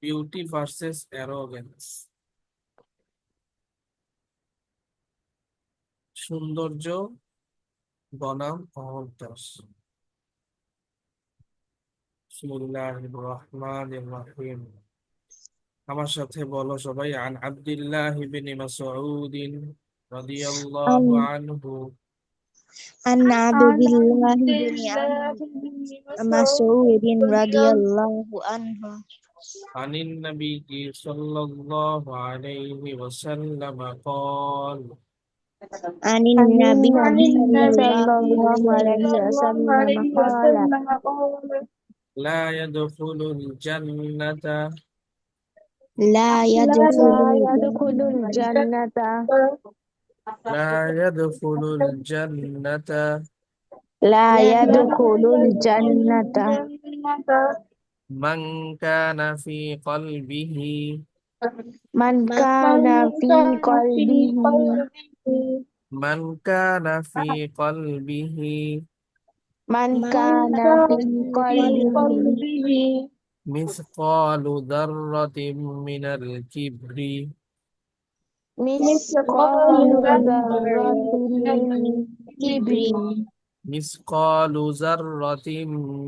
Beauty versus arrogance. সৌন্দর্য বনাম অহংকার। বিসমিল্লাহির রহমানির রহিম। আমার সাথে বলো সবাই, আন আব্দুল্লাহ ইবনে মাসউদ রাদিয়াল্লাহু عن আনহু عن عبد عن الله عبد بن الله بن مسعود مسعود رضي رضي الله الله عنه আনিন নবী সাল্লাল্লাহু আলাইহি ওয়াসাল্লাম قال عن عن النبي النبي صلى الله صلى عليه الله وسلم عليه قال وسلم قال لا يدخل الجنة لا لا يدخل يدخل الجنة الجنة لا يدخل الجنة لا لا يدخل يدخل الجنة الجنة من كان في قلبه من من كان في كان في قلبه قلبه من كان في قلبه من من كان كان في في قلبه قلبه مثقال ذرة من الكبر مثقال مثقال ذرة ذرة من من كبر الكبر مثقال ذرة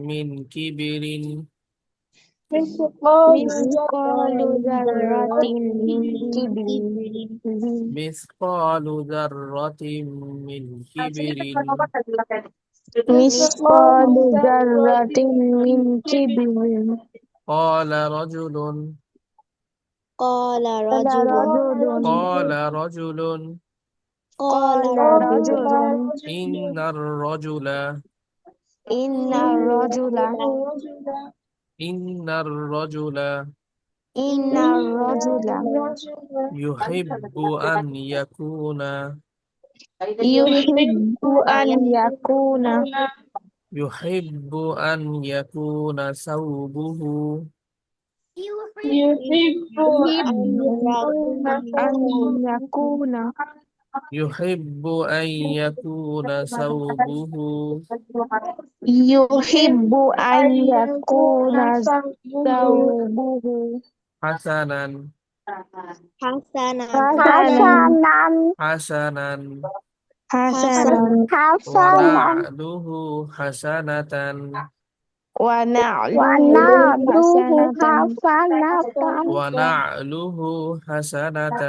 من كبر مثقال مثقال ذرة ذرة من من كبر كبر مثقال ذرة من كبر مثقال مثقال ذرة ذرة من من كبر كبر قال رجل قال قال رجل قال رجل رجل قال قال رجل إن رجل الرجل إن إن الرجل الرجل إن الرجل إن إن الرجل الرجل يحب أن يكون يحب يحب أن أن يكون يكون يحب أن يكون ثوبه يحب أن يحب يكون أن ثوبه يكون يحب أن يكون ثوبه يحب يحب أن أن يكون يكون ثوبه ثوبه حسنا حسنا حسنا حسنا حسنا حسنا ونعله حسنة ونعله ونعله حسنة حسنة ونعله حسنة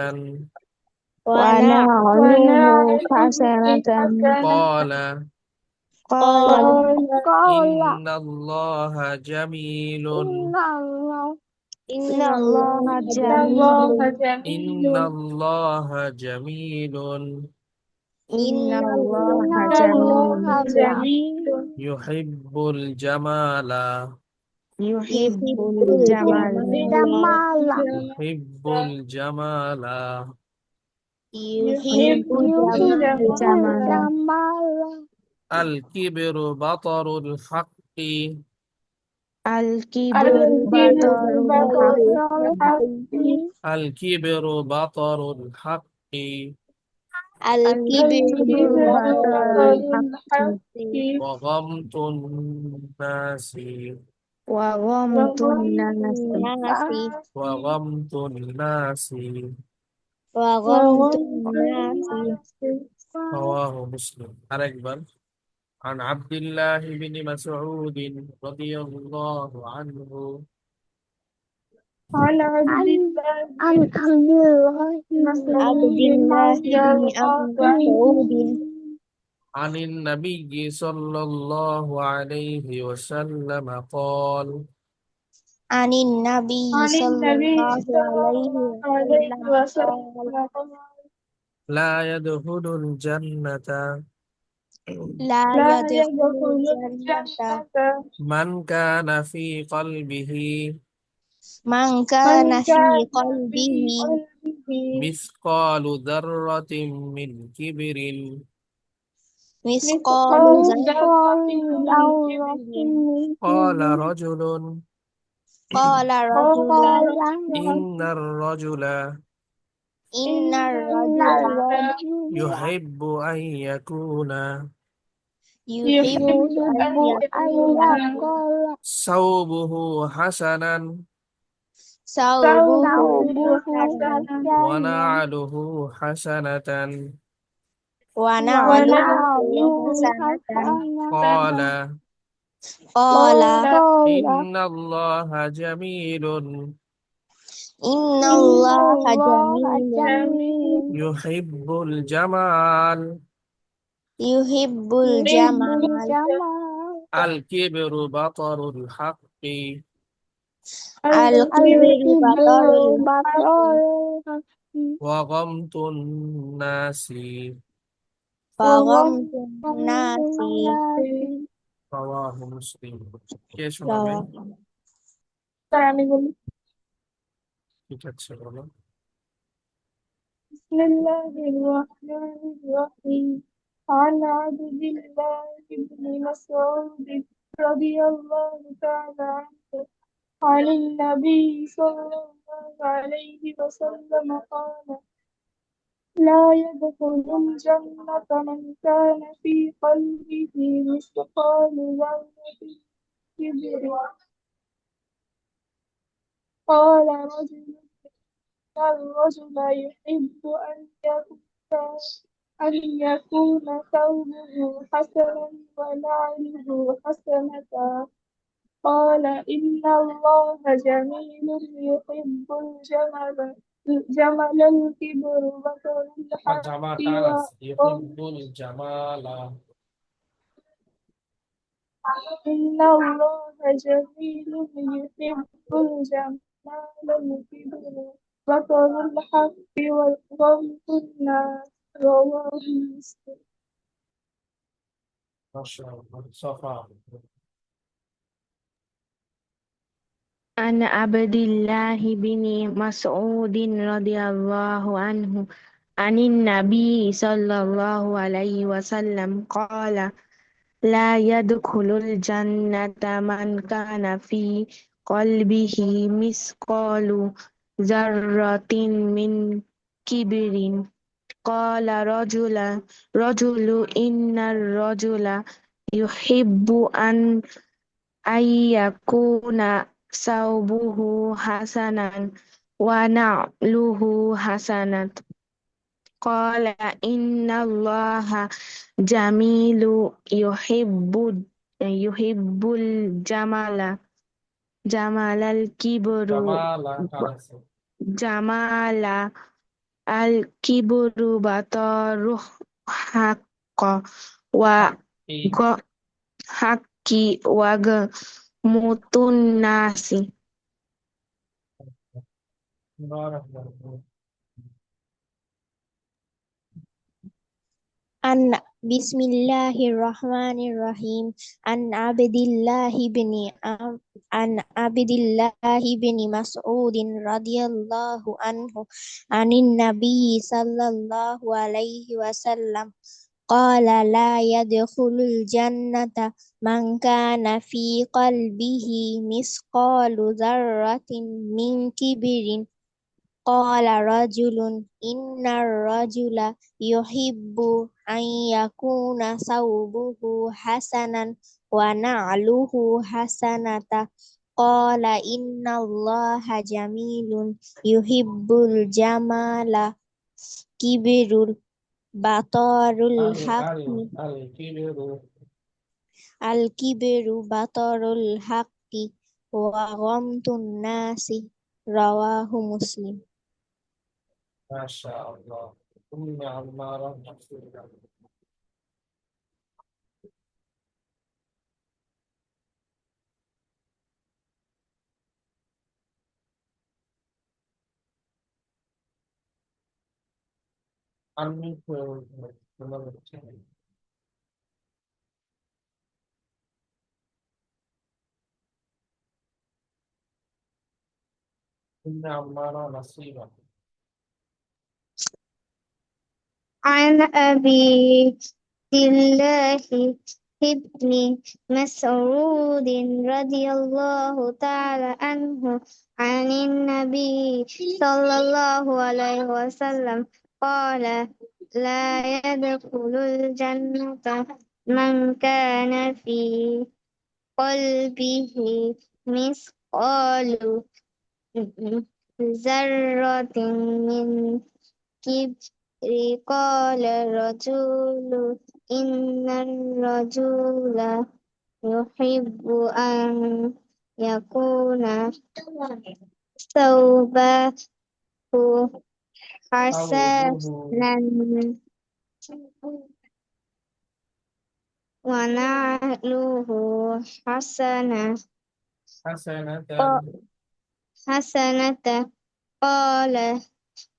ونعله ونعله حسنة حسنة قال قال قال إن الله جميل إن الله إن الله جميل إن جميل الله جميل إن الله إن جميل الله جميل يحب الجمال يحب يحب الجمال الجمال يحب الجمال يحب يحب الجمال الجمال الكبر بطر الحق الكبر الكبر بطر الحق بطر الحق الكبر بطر الحق الكبر الكبر بطر بطر الحق الحق وغمط الناس وغمط الناس وغمط الناس وغمط وغمط الناس الناس رواه مسلم. أكبر. عن عبد الله بن مسعود رضي الله عنه عن عبد عن الله عن عبد الله بن عبد مسعود الله رضي بن الله عنه مسعود عن النبي صلى الله عليه وسلم قال عن النبي عن صلى النبي الله صلى عليه الله عليه وسلم قال وسلم لا يدخل الجنة لا لا يدخل يدخل الجنة الجنة من كان في قلبه من كان من في كان قلبه في قلبه مثقال ذرة من كبر مثقال مثقال ذرة ذرة من من كبر قال كبر رجل قال رجل قال إن رجل الرجل إن إن الرجل الرجل يحب أن يكون يحب يحب أن أن يكون يكون ثوبه حسنا ثوبه ثوبه حسن حسنا ونعله حسنة. ونعله ونعله حسنة قال حسنة قال قال إن الله جميل إن إن الله الله جميل جميل يحب الجمال. يحب يحب الجمال الجمال الكبر بطر الحق الكبر بطر الكبر الحق بطر وغمط الناس. فغمت الناس الناس رواه مسلم. কে শোনাবে? رواه আমি বলি ঠিক আছে, বলো। بسم الله الرحمن الرحيم عن عبد الله بن مسعود رضي الله تعالى عنه عن النبي صلى الله عليه وسلم قال لا يدخل الجنة من كان في قلبه مثقال ذرة كبر. قال رجل الرجل يحب أن يكون ثوبه حسنا ونعله حسنة. قال إن الله جميل يحب الجمل الكبر بطر الحق জামা টান আছে, ইউহিব্বুল জামালা। إن الله جميل يحب الجمال الكبر بطر الحق وغمط الناس رواه مسلم মাশাআল্লাহ। সফা। عن عبد الله بن مسعود رضي الله عنه عن النبي صلى الله عليه وسلم قال لا يدخل الجنة من كان في قلبه مثقال ذرة من كبر. قال رجل إن الرجل يحب أن يكون ثوبه حسنا ونعله حسنة. قال إن الله جميل يحب جمال الكبر জামালা টান আছে। جمال الكبر بطر حق হাক্কি। وحق وغمط الناس. বারাকাল্লাহ। عن بسم الله الرحمن الرحيم عن عبد الله بن مسعود رضي الله عنه عن النبي صلى الله عليه وسلم قال لا يدخل الجنة من كان في قلبه مثقال ذرة من كبر. قال رجل إن الرجل يحب أن يكون ثوبه حسنا ونعله حسنة. قال إن الله جميل يحب الجمال كبر بطر الحق الكبر بطر الحق وغمط الناس رواه مسلم মাশাআল্লাহ। উম্মে আম্মারা রাসূলুল্লাহ। আমি তো শোনা যাচ্ছে না। উম্মে আম্মারা নাসিবা। عن أبي الله بن مسعود رضي الله تعالى عنه عن النبي صلى الله عليه وسلم قال لا يدخل الجنة من كان في قلبه مثقال ذرة من كبر قال الرجل إن الرجل يحب أن يكون ثوبه حسنا ثوبه ونعله حسنة حسنة حسنة قال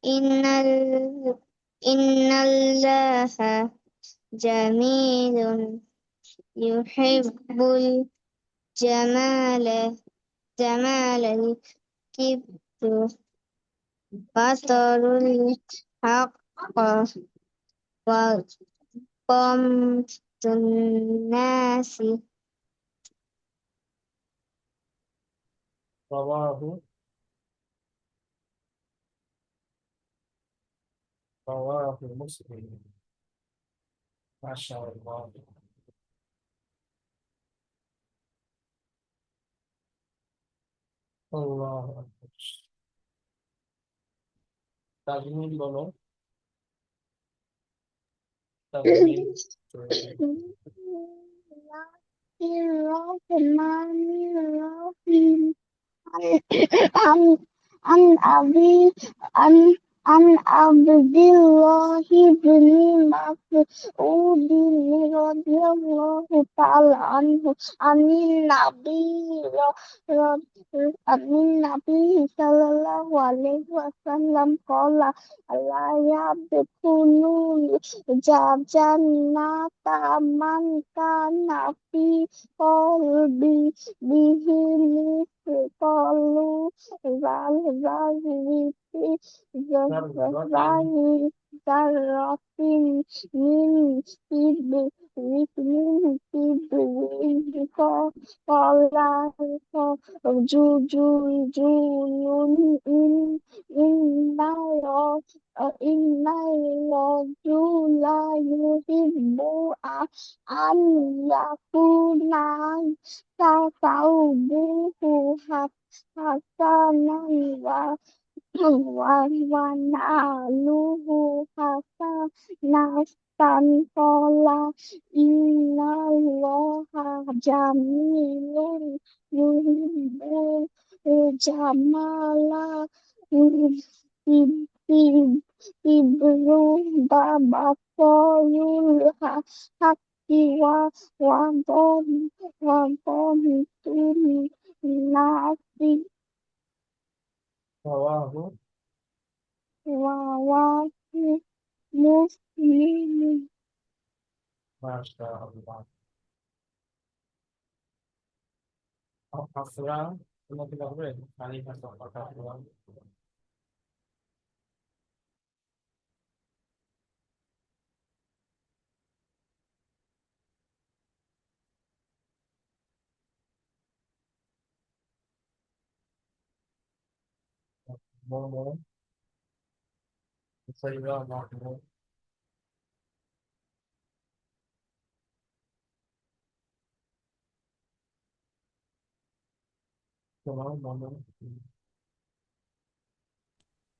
إن الله جميل يحب الجمال جمال الكبر بطر الحق وغمط الناس رواه مسلم. ما شاء الله. الله أكبر. তাজমিল বলো, তাজমিল। Bismillahirrahmanirrahim. عن عن أبي عن عن عبد الله بن مسعود رضي الله تعالى عنه عن النبي صلى الله عليه وسلم قال لا يدخل الجنة من كان في قلبه مثقال ذرة ذرة ذرة من كبر قال رجل إن الرجل يحب أن يكون ثوبه حسنا ونعله حسنة قال إن الله جميل يحب الجمال كبر بطل الحق وغمط الناس رواه رواه مسلم. ما شاء الله. حفصة তোমাকে লাগবে খালি ভাষা কথা বলা। বলো সাইরা মাহমুদ। তোমার মনে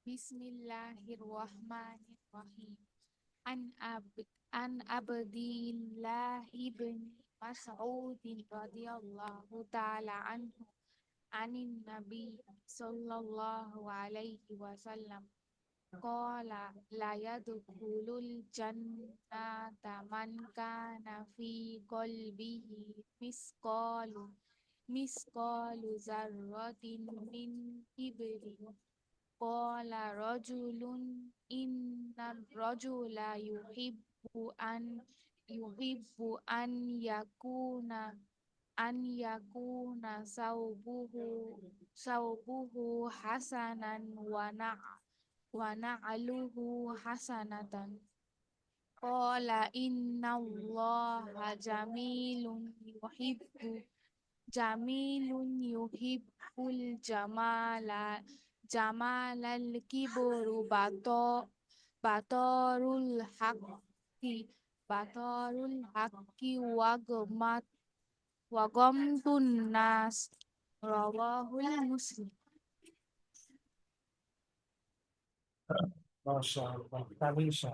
Bismillahirrahmanirrahim. An Abdillah ibn Mas'ud radhiyallahu ta'ala anhu anin Nabi sallallahu alaihi wasallam qala la yadkhulul jannata man kana fi qalbihi misqalu zarratin min kibrin. Qala rajulun inna rajula yuhibbu an yakuna saubuhu hasanan wa na'luhu hasanatan. Qala inna allaha jamilun yuhibbul jamalal kibru batarul haqqi wa ghamtun nas. Rawahul Muslim. মাশাআল্লাহ, তানিশা।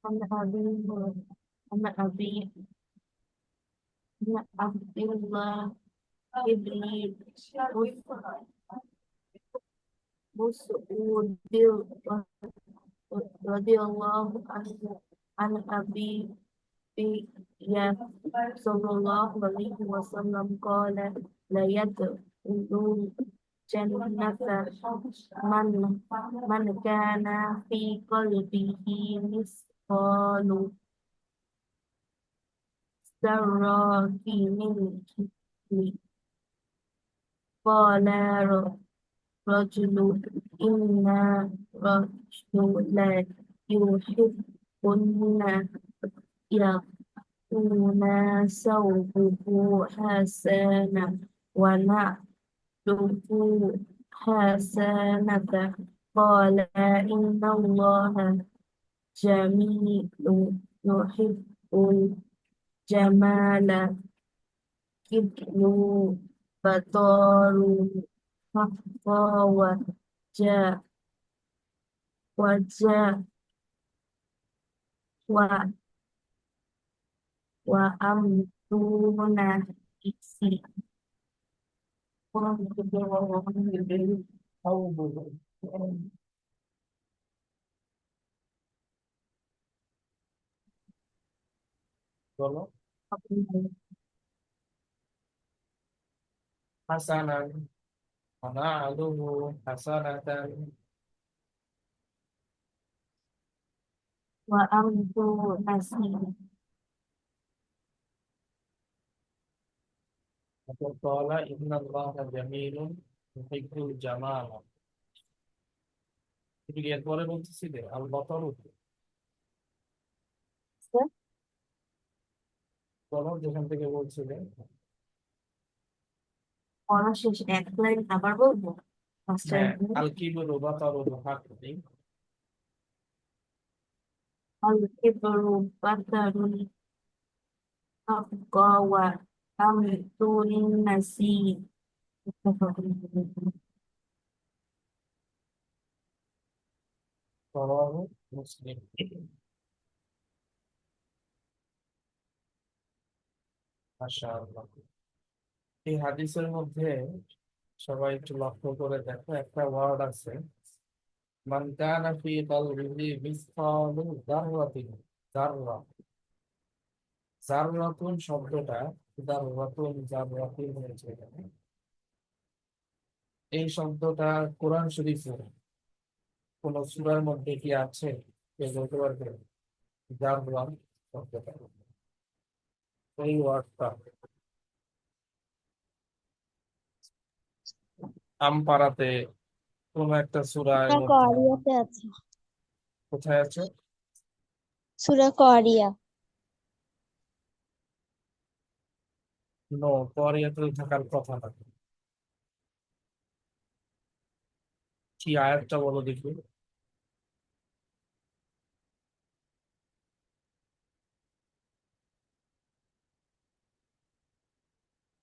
أنا أبي أنا أبي أنا عبد الله ابن مسعود رضي الله عنه عن أبي صلى الله عليه وسلم قال لا يدخل الجنة من كان في قلبه مثقال ذرة من كبر. قال رجل إن رجلا يحبن يكون ثوبه حسنا ونعله حسنة. قال إن الله جميل يحب الجمال كبر بطار حقا وجاء وأمدون إكسي. বলো। হাসানান, ونعله حسنة. وأمدون إكسي. قال إن الله جميل يحب الجمال। তুমি কি এরপরে বলতেছিলে আল বতরু? বলো যেখান থেকে বলছিলে। পড়া শেষ এক লাইন আবার বলবো মাস্টার। হ্যাঁ, আল কিবরু বাতারুল হাক্কি। আল কিবরু বাতারুল হাক্কা ওয়া আমতুন নাসি। রাওয়াহু মুসলিম। মাশাআল্লাহ। এই হাদিসের মধ্যে সবাই একটু লক্ষ্য করে দেখো, একটা ওয়ার্ড আছে মান কানা ফি কলবিহি মিসকালু যাররাতিন। যাররা, যাররাতুন শব্দটা যাররাতিন হয়েছে এখানে। এই শব্দটা কোরআন শরীফের কোন সূরার মধ্যে কি আছে কেউ বলতে পারবে? যাররা শব্দটা, এই ওয়ার্ডটা আমপারাতে কোন একটা সূরার সূরা মধ্যে করিয়াতে আছে। কোথায় আছে? সূরা করিয়া। নো, কোরিয়াতে থাকার কথা না। কি আয়াতটা বলো দেখি।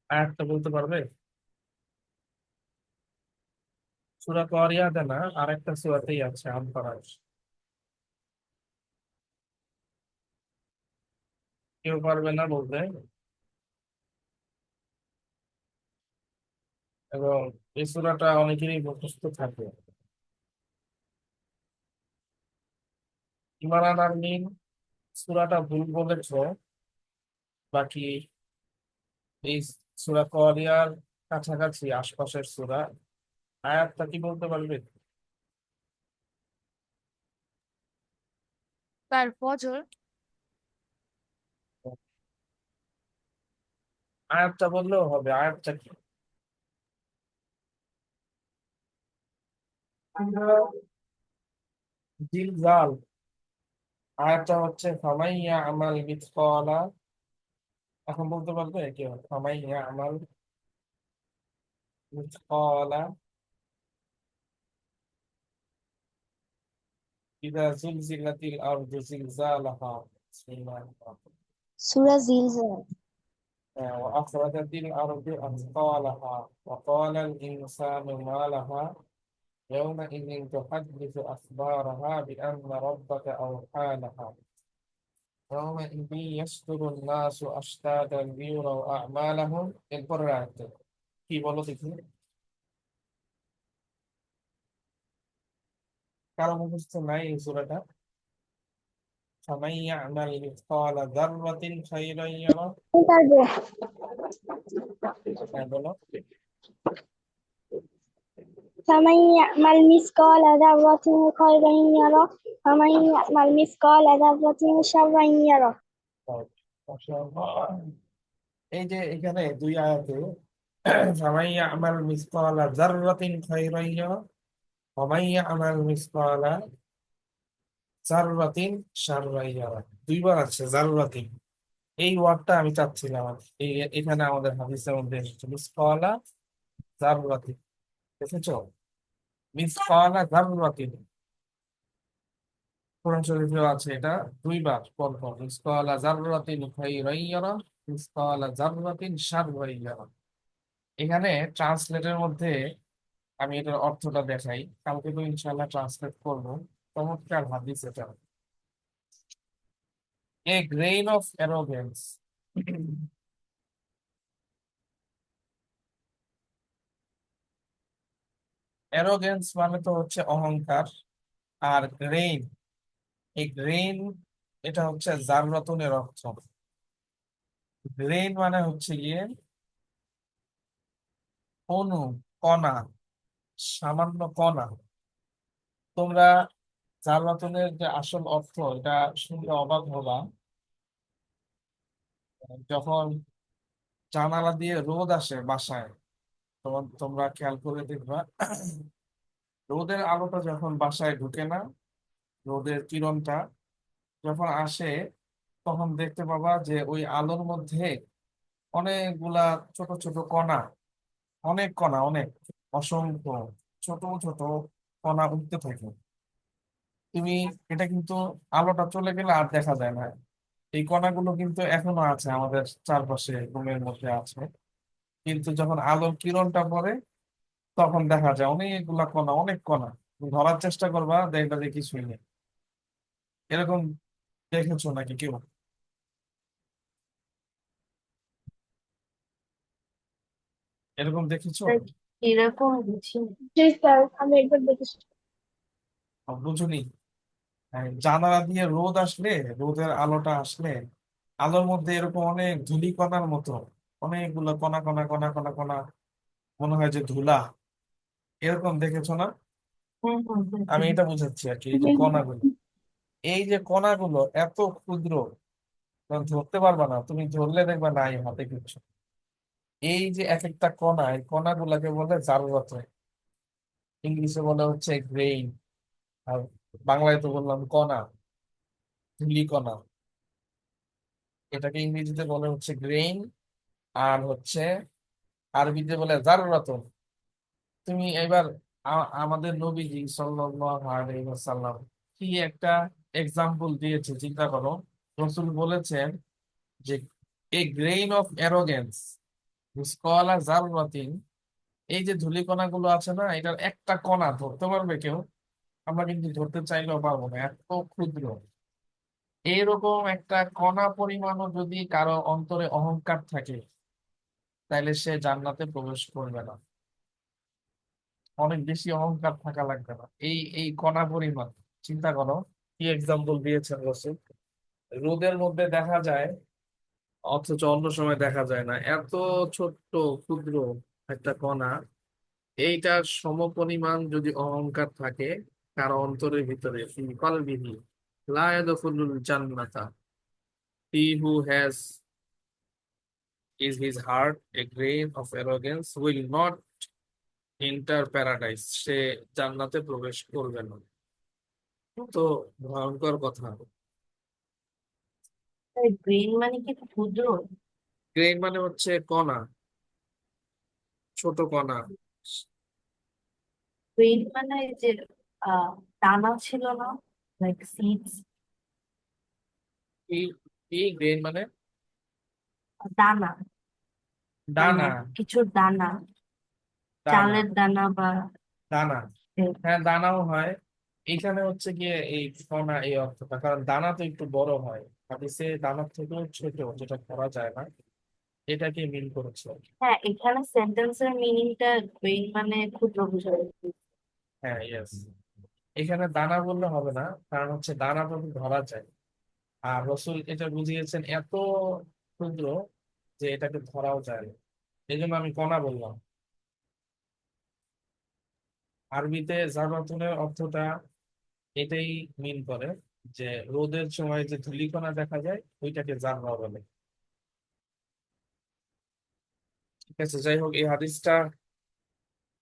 আয়াতটা বলতে পারবে? সূরা কোরিয়াতে না, আরেকটা সূরাতেই আছে আমপারা। কেউ পারবে না বলতে? এবং এই সূরাটা অনেকেরই মুখস্থ থাকে। ইমরান আর্মিন সূরাটা ভুল বলেছো, বাকি এই সূরা কোরিয়ার কাছাকাছি আশপাশের সূরা। আয়াতটা কি বলতে পারবে? তার ফজর। আয়াতটা বললেও হবে। আয়াতটা কি? জিলজাল। আয়াতটা হচ্ছে ফামাইয়া আমাল মিথকালা। এখন বলতে পারবে কেউ? ফামাইয়া আমাল মিথকালা ইযা যুলজিলাতিল আরদু জিলজালাহা। সূরা জিলজাল। وأخرجت الأرض أثقالها وقال الإنسان ما لها يومئذ تحدث أخبارها بأن ربك أوحى لها يومئذ يصدر الناس أشتاتا ليروا أعمالهم এরপর রাখতে কি বলো দেখি কারো মুখস্থ নাই এই সূরাটা فمن يعمل مثقال ذرة خيرا يره হ্যাঁ বলো فمن يعمل مثقال ذرة خيرا يره ومن يعمل مثقال ذرة شرا يره এই যে এখানে দুই আয়াতে فمن يعمل مثقال ذرة خيرا يره ومن يعمل مثقال ذرة شرا يره দুইবার আছে জাররাতিন এই ওয়ার্ডটা আমি চাচ্ছিলাম এই এখানে আমাদের হাদিসের মধ্যে এসেছে মিসকালা জাররাতিন দেখেছো মিসকালা জাররাতিন কোরআন শরীফে আছে এটা দুইবার পরপর মিসকালা জাররাতিন খাইরান ইয়ারা মিসকালা জাররাতিন শাররান ইয়ারা এখানে ট্রান্সলেটের মধ্যে আমি এটার অর্থটা দেখাই কালকে তো ইনশাআল্লাহ ট্রান্সলেট করব চমৎকার হাদিস এটা এ গ্রেইন অফ অ্যারোগেন্স অ্যারোগেন্স মানে তো হচ্ছে অহংকার আর গ্রেইন এই গ্রেইন এটা হচ্ছে জাররাতুনের অর্থ গ্রেইন মানে হচ্ছে গিয়ে অণু কণা সামান্য কণা তোমরা জাররাতুনের যে আসল অর্থ এটা শুনলে অবাক হবা যখন জানালা দিয়ে রোদ আসে বাসায় তখন তোমরা খেয়াল করে দেখবা রোদের আলোটা যখন বাসায় ঢুকে না রোদের কিরণটা যখন আসে তখন দেখতে পাবা যে ওই আলোর মধ্যে অনেকগুলা ছোট ছোট কণা অনেক কণা অনেক অসংখ্য ছোট ছোট কণা উঠতে থাকে তুমি এটা কিন্তু আলোটা চলে গেলে আর দেখা যায় না এই কণাগুলো কিন্তু এখনো আছে আমাদের চারপাশে রুমের মধ্যে আছে কিন্তু যখন আলোর কিরণটা পড়ে তখন দেখা যায় অনেকগুলা কণা অনেক কণা তুমি ধরার চেষ্টা করবা দেখবা যে কিছুই নেই এরকম দেখেছো নাকি কেউ এরকম দেখেছো এরকম বুঝি জি স্যার আমি একবার দেখেছি বুঝুনি জানালা দিয়ে রোদ আসলে রোদের আলোটা আসলে আলোর মধ্যে এরকম অনেক ধূলি কণার মতো অনেকগুলো কণা কণা কণা কণা কণা মনে হয় যে ধুলা এরকম দেখেছো না হ্যাঁ হ্যাঁ আমি হ্যাঁ এটা বুঝাচ্ছি আর কি এই যে কণাগুলো এই যে কণাগুলো এত ক্ষুদ্র ধরতে পারবা না তুমি ধরলে দেখবা নাই হাতে কিছু এই যে এক একটা কণা এই কণাগুলোকে বলে জাররাত ইংলিশে বলে হচ্ছে গ্রেইন আর বাংলায় তো বললাম কণা ধূলি কণা এটাকে ইংরেজিতে বলে হচ্ছে গ্রেইন আর হচ্ছে আরবিতে বলে জাররাত তুমি এবার আমাদের নবীজি সাল্লাল্লাহু আলাইহি ওয়াসাল্লাম কি একটা এক্সাম্পল দিয়েছে চিন্তা করো রাসূল বলেছেন যে এ গ্রেইন অফ অ্যারোগেন্স মিসকালা জাররাতিন এই যে ধূলিকণা গুলো আছে না এটার একটা কণা ধরতে পারবে কেউ আমরা কিন্তু ধরতে চাইলেও পারবো না এত ক্ষুদ্র এইরকম একটা কণা পরিমাণও যদি কারো অন্তরে অহংকার থাকে তাহলে সে জান্নাতে প্রবেশ করবে না অনেক বেশি অহংকার থাকা লাগবে না এই এই কণা পরিমাণ চিন্তা করো কি এক্সাম্পল দিয়েছেন রসুল রোদের মধ্যে দেখা যায় অথচ অন্য সময় দেখা যায় না এত ছোট্ট ক্ষুদ্র একটা কণা এইটার সমপরিমাণ যদি অহংকার থাকে কারো অন্তরের ভিতরে ফি কলবিহি লা ইয়াদখুলুল জান্নাতা হি হু has is his heart a grain of arrogance will not enter paradise সে জান্নাতে প্রবেশ করবে না তো ভয়ঙ্কর কথা গ্রেন মানে কি ক্ষুদ্র গ্রেন মানে হচ্ছে কণা ছোট কণা গ্রেন মানে যে দানা ছিল না লাইক সিডস এই এই গ্রেন মানে দানা মানে দানা। কিছুর দানা, দানা। চালের দানা বা দানা। এ- হ্যাঁ, দানাও হয়। এখানে হচ্ছে গিয়ে এই কণা, এই অর্থটা, কারণ দানা তো একটু বড় হয়, হাদিসে দানার থেকেও ছোট, যেটা করা যায় না, এটাকে মিন করেছে। হ্যাঁ, এখানে সেন্টেন্সের মিনিংটা মানে ক্ষুদ্র বোঝায়। হ্যাঁ, ইয়েস। এখানে দানা বললে হবে না, কারণ হচ্ছে দানা তো ধরা যায়, আর রসুল এটা বুঝিয়েছেন এত ক্ষুদ্র যে এটাকে ধরাও যায় না, এই জন্য আমি কণা বললাম। আরবিতে জাররাতুনের অর্থটা এটাই মিন করে, যে রোদের সময় যে ধূলিকণা দেখা যায় ওইটাকে জাররা বলে। ঠিক আছে, যাই হোক, এই হাদিসটা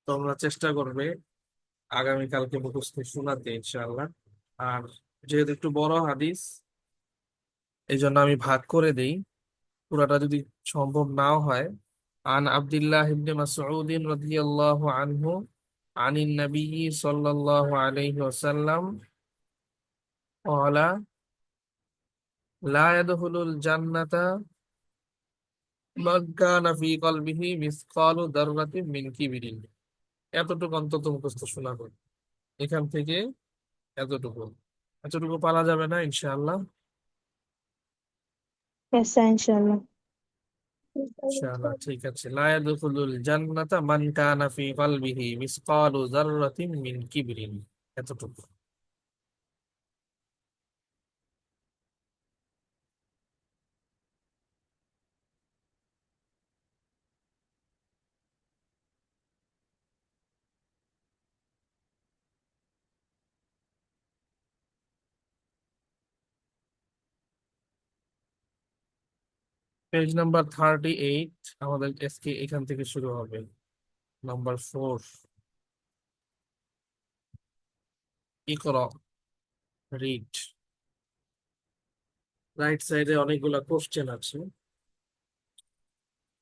তোমরা চেষ্টা করবে আগামীকালকে মুখস্থ শোনাতে ইনশাআল্লাহ। আর যেহেতু একটু বড় হাদিস, এই জন্য আমি ভাগ করে দেই, পুরাটা যদি সম্ভব নাও হয়। আন আব্দুল্লাহ ইবনে মাসউদ রাদিয়াল্লাহু আনহু আনিন নবী সাল্লাল্লাহু আলাইহি ওয়াসাল্লাম قال لا يدخل الجنة من كان في قلبه مثقال ذرة من كبر। এতটুকু অন্তত মুখস্থ শোনাবো এখান থেকে, এতটুকু। এতটুকু পারা যাবে না ইনশাআল্লাহ? Yes, sir, inshallah. ইনশাআল্লাহ, ঠিক আছে। লা ইয়াদখুলুল জান্নাতা মান কানা ফি কলবিহি মিসকালু যাররাতিন মিন কিবরিন। এতটুকু। পেজ নাম্বার 38, আমাদের আজকে এখান থেকে শুরু হবে। নাম্বার 4, ইকরা, রিড। রাইট সাইডে অনেকগুলা কোশ্চেন আছে,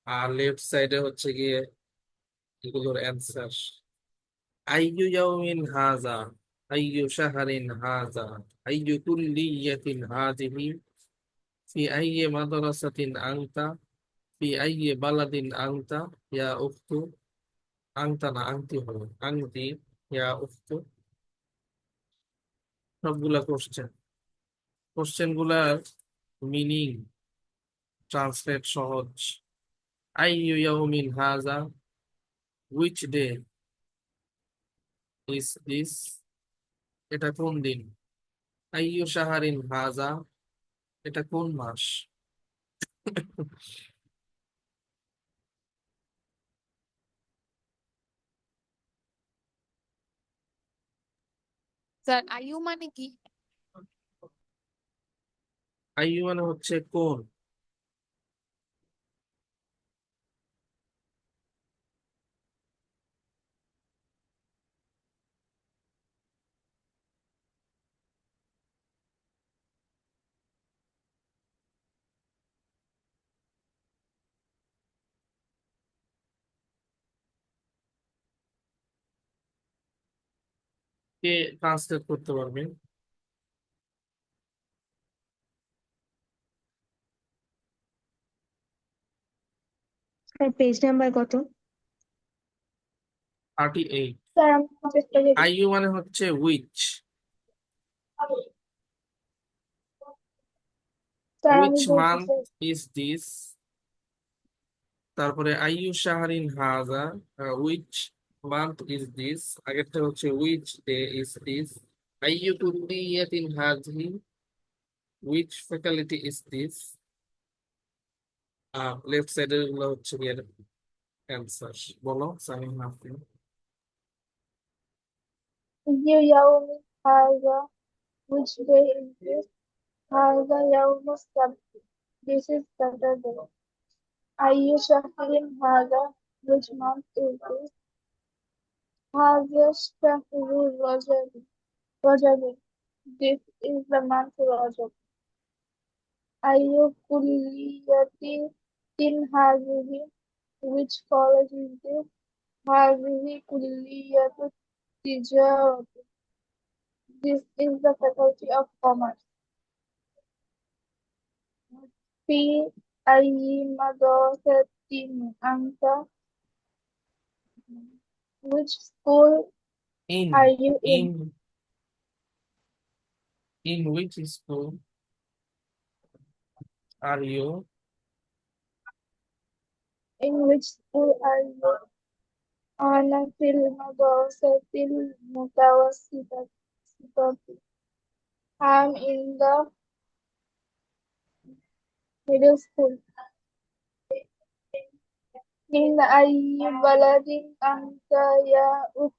আর লেফট সাইডে হচ্ছে গিয়ে এগুলোর অ্যান্সার। আইয়ু ইয়াউমিন হাযা, আইয়ু শাহরিন হাযা, আইয়ু কুল্লিয়াতিন হাযিহি, ফি আইয়ি মাদ্রাসাতিন আনতা, ফি আইয়ি বালাদিন আনতা, ইয়া উখতু। আনতা না, আনতি হবে, আনতি, ইয়া উখতু। সবগুলা কোশ্চেন, কোশ্চেন গুলার মিনিং ট্রান্সলেট সহজ। আইয়ু ইয়াউমিন হাযা, হুইচ ডে ইজ দিস, এটা কোন দিন। আইয়ু শাহরিন হাযা, এটা কোন মাস। স্যার আয়ু মানে কি? আইয়ু মানে হচ্ছে কোন। কে ট্রান্সলেট করতে পারবেন? Sir, page number কত? 38। স্যার আমি চেষ্টা করি। আইইউ মানে হচ্ছে উইচ, স্যার আমি উইচ মান্থ বলতেছি। Is this. তারপরে আইইউ শাহরিন হাজা, উইচ মান্থ ইজ দিস। আগেরটা হচ্ছে উইচ ডে ইজ দিস। আইইউ কুল্লিয়াতিন হাযিহি, which faculty is this. Left সাইডের গুলো হচ্ছে এর অ্যান্সার। বলো Samin Afrin. You يوم هذا, which day is this? هذا يوم السبت, this is Saturday. أي شهر هذا, which month is this? هذا الشهر رجب, this is the month رجب. أي كلية هذه, which college is this? هذه كلية التجارة, this is the faculty of commerce. في أي مدرسة أنت? Which school are In you in? in which school are you? In which school are you? أنا في المدرسة المتوسطة. I'm in the middle school. من أي بلد أنت يا أخت؟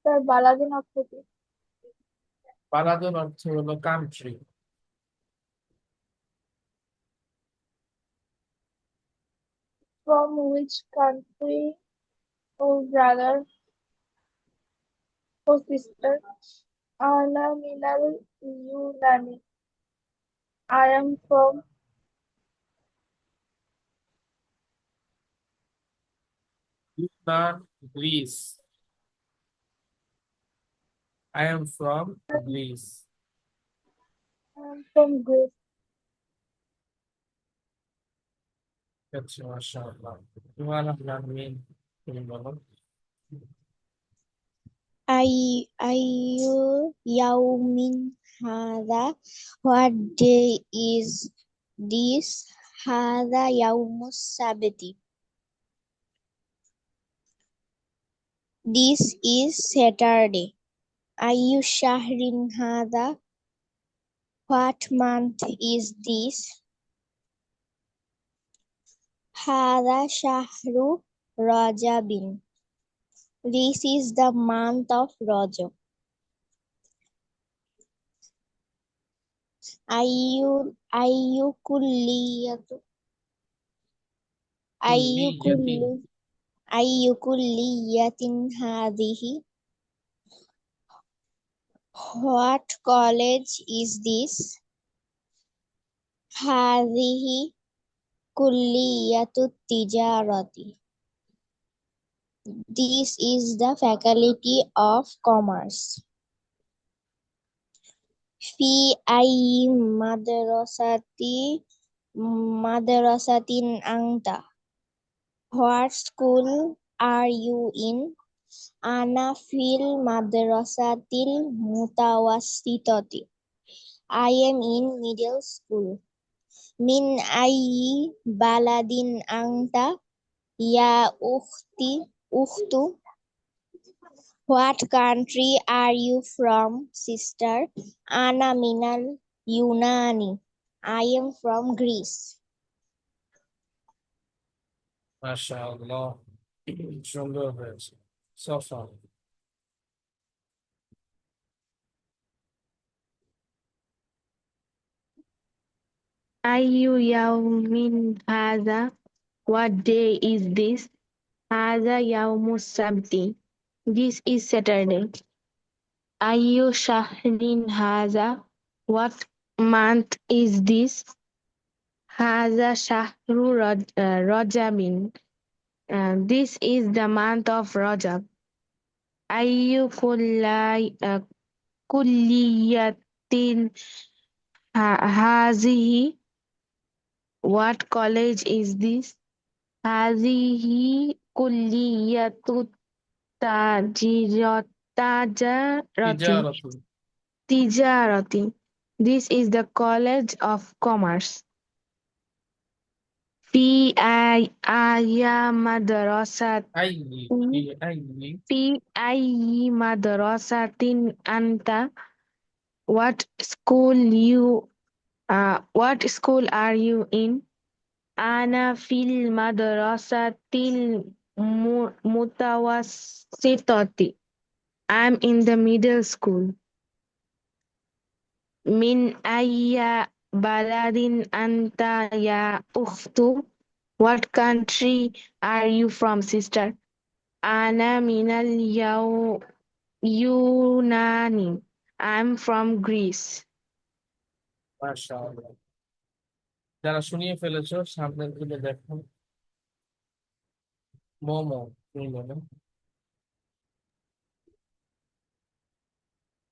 তার বালাদিন অর্থ কি? বালাদুন অর্থ হলো country. From which country, oh brother, oh sister? أنا من اليونان. I am from Yunan, Greece. I am from Greece. Greece. আচ্ছা, মাশাআল্লাহ। তোমার নাম মিন, তুমি বলো। أي يوم هذا? What day is this? هذا يوم السبت. This is Saturday. أي شهر هذا? What month is this? هذا شهر رجب. This is the month of Rajab. أي كلية كلية. أي كلية هذه? What college is this? هذه كلية التجارة. This is the faculty of commerce. في أي مدرسة أنت? What school are you in? أنا في المدرسة المتوسطة. I am in middle school. من أي بلد أنت يا أختي؟ What country are you from, sister? أنا من اليونان. I am from Greece. মাশাআল্লাহ, সুন্দর হয়েছে। Safa. أي يوم هذا? What day is this? هذا يوم السبت. This is Saturday. أي شهر هذا? What month is this? هذا شهر رجب. This is the month of Rajab. أي كلية هذه? What college is this? هذه كلية تجارة. تجارة. This is the College of Commerce. في أي مدرسة في أي مدرسة أنت? What school are you in? أنا في المدرسة المتوسطة. I'm in the middle school. من أي بلد أنت يا أخت? What country are you from, sister? أنا من اليونان. I'm from Greece. মাশাআল্লাহ। যারা শুনিয়ে ফেলেছো সামনের দিকে দেখো। মোমো, তুমি বলো।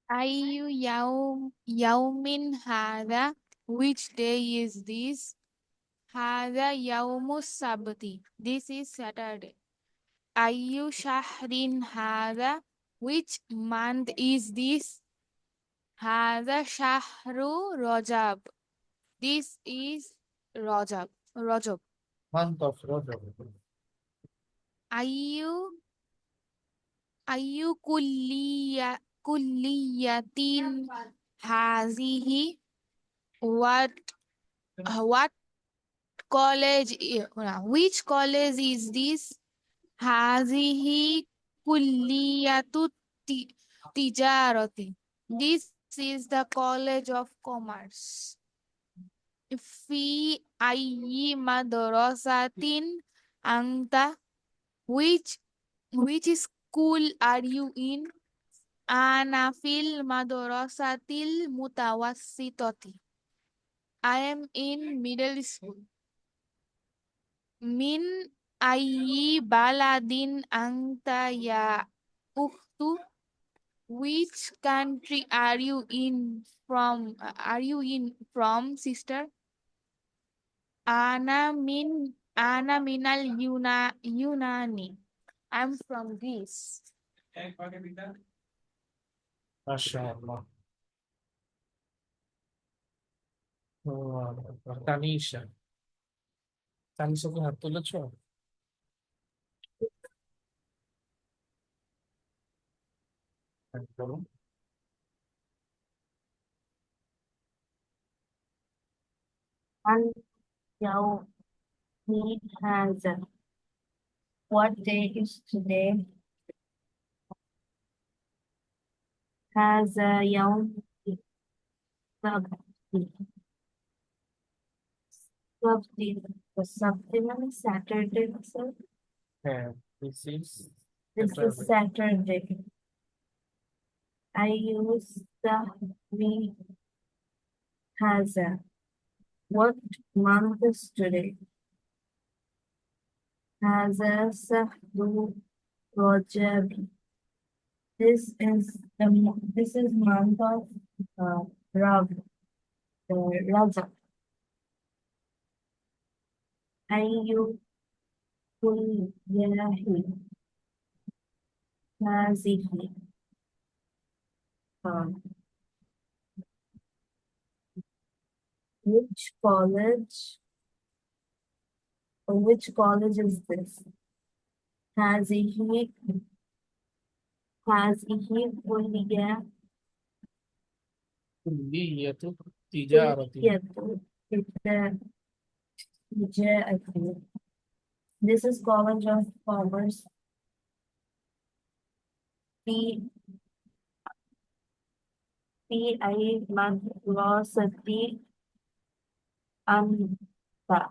Ayu yawmin hada. Which day is this? Hada yawmus sabti. This is Saturday. Ayu shahrin hada. Which month is this? Hada shahru Rajab. This is Rajab. Rajab. month of Rajab. Ayu kulliyatin hazihi. What college? Which college is this? Hazihi kulliyatu tijarati. This is the College of Commerce. Fi ayyi madrasatin anta. Which school are you in? Ana fil madrasatil mutawassitati. I am in middle school. Min ayyi baladin anta ya ukhtu. Which country are you in from? Sister? Ana minal Yunani. I'm from Greece. MashaAllah. Tanisha Tanisha কি হাত তুলেছো? বলো। And Yawmi Haza. What day is today? Haza Yawmi Sabti. Sabti. The Sabti means Saturday, sir. হ্যাঁ, this is This is Saturday. Saturday. I use the we Haza. What month is today? Haza Sahdu Rajab. This is month of Rab, Rajab. Ayyu Kulliyahi Hazihi. Which college is this? Hazihi Kulliya কুল্লিয়াতু তিজারাতি। Tijarati. This is College of Commerce. PI Madrasati Anta.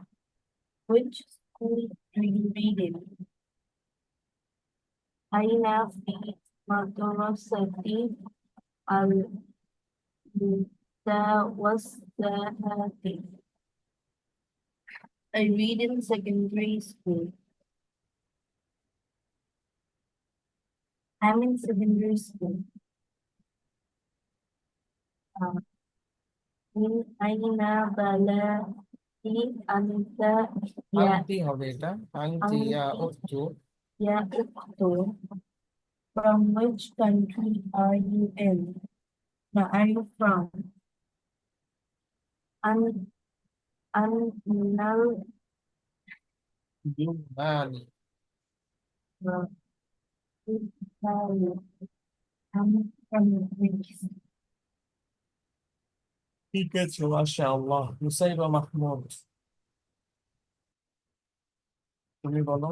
Which school do you read in? Aina fi Madrasati Al Mutawassati. I read in secondary school. I'm in secondary school. In Aina Balati Anta Ya আংটি হবে এটা, আংটি ইয়া উখতু। Ya Ukhtu. From which country are you in? No, are you from? Minal Unani. Italy. I'm from Greece. ঠিক আছে, মাশাআল্লাহ। মুসাইবা মাহমুদ, তুমি বলো।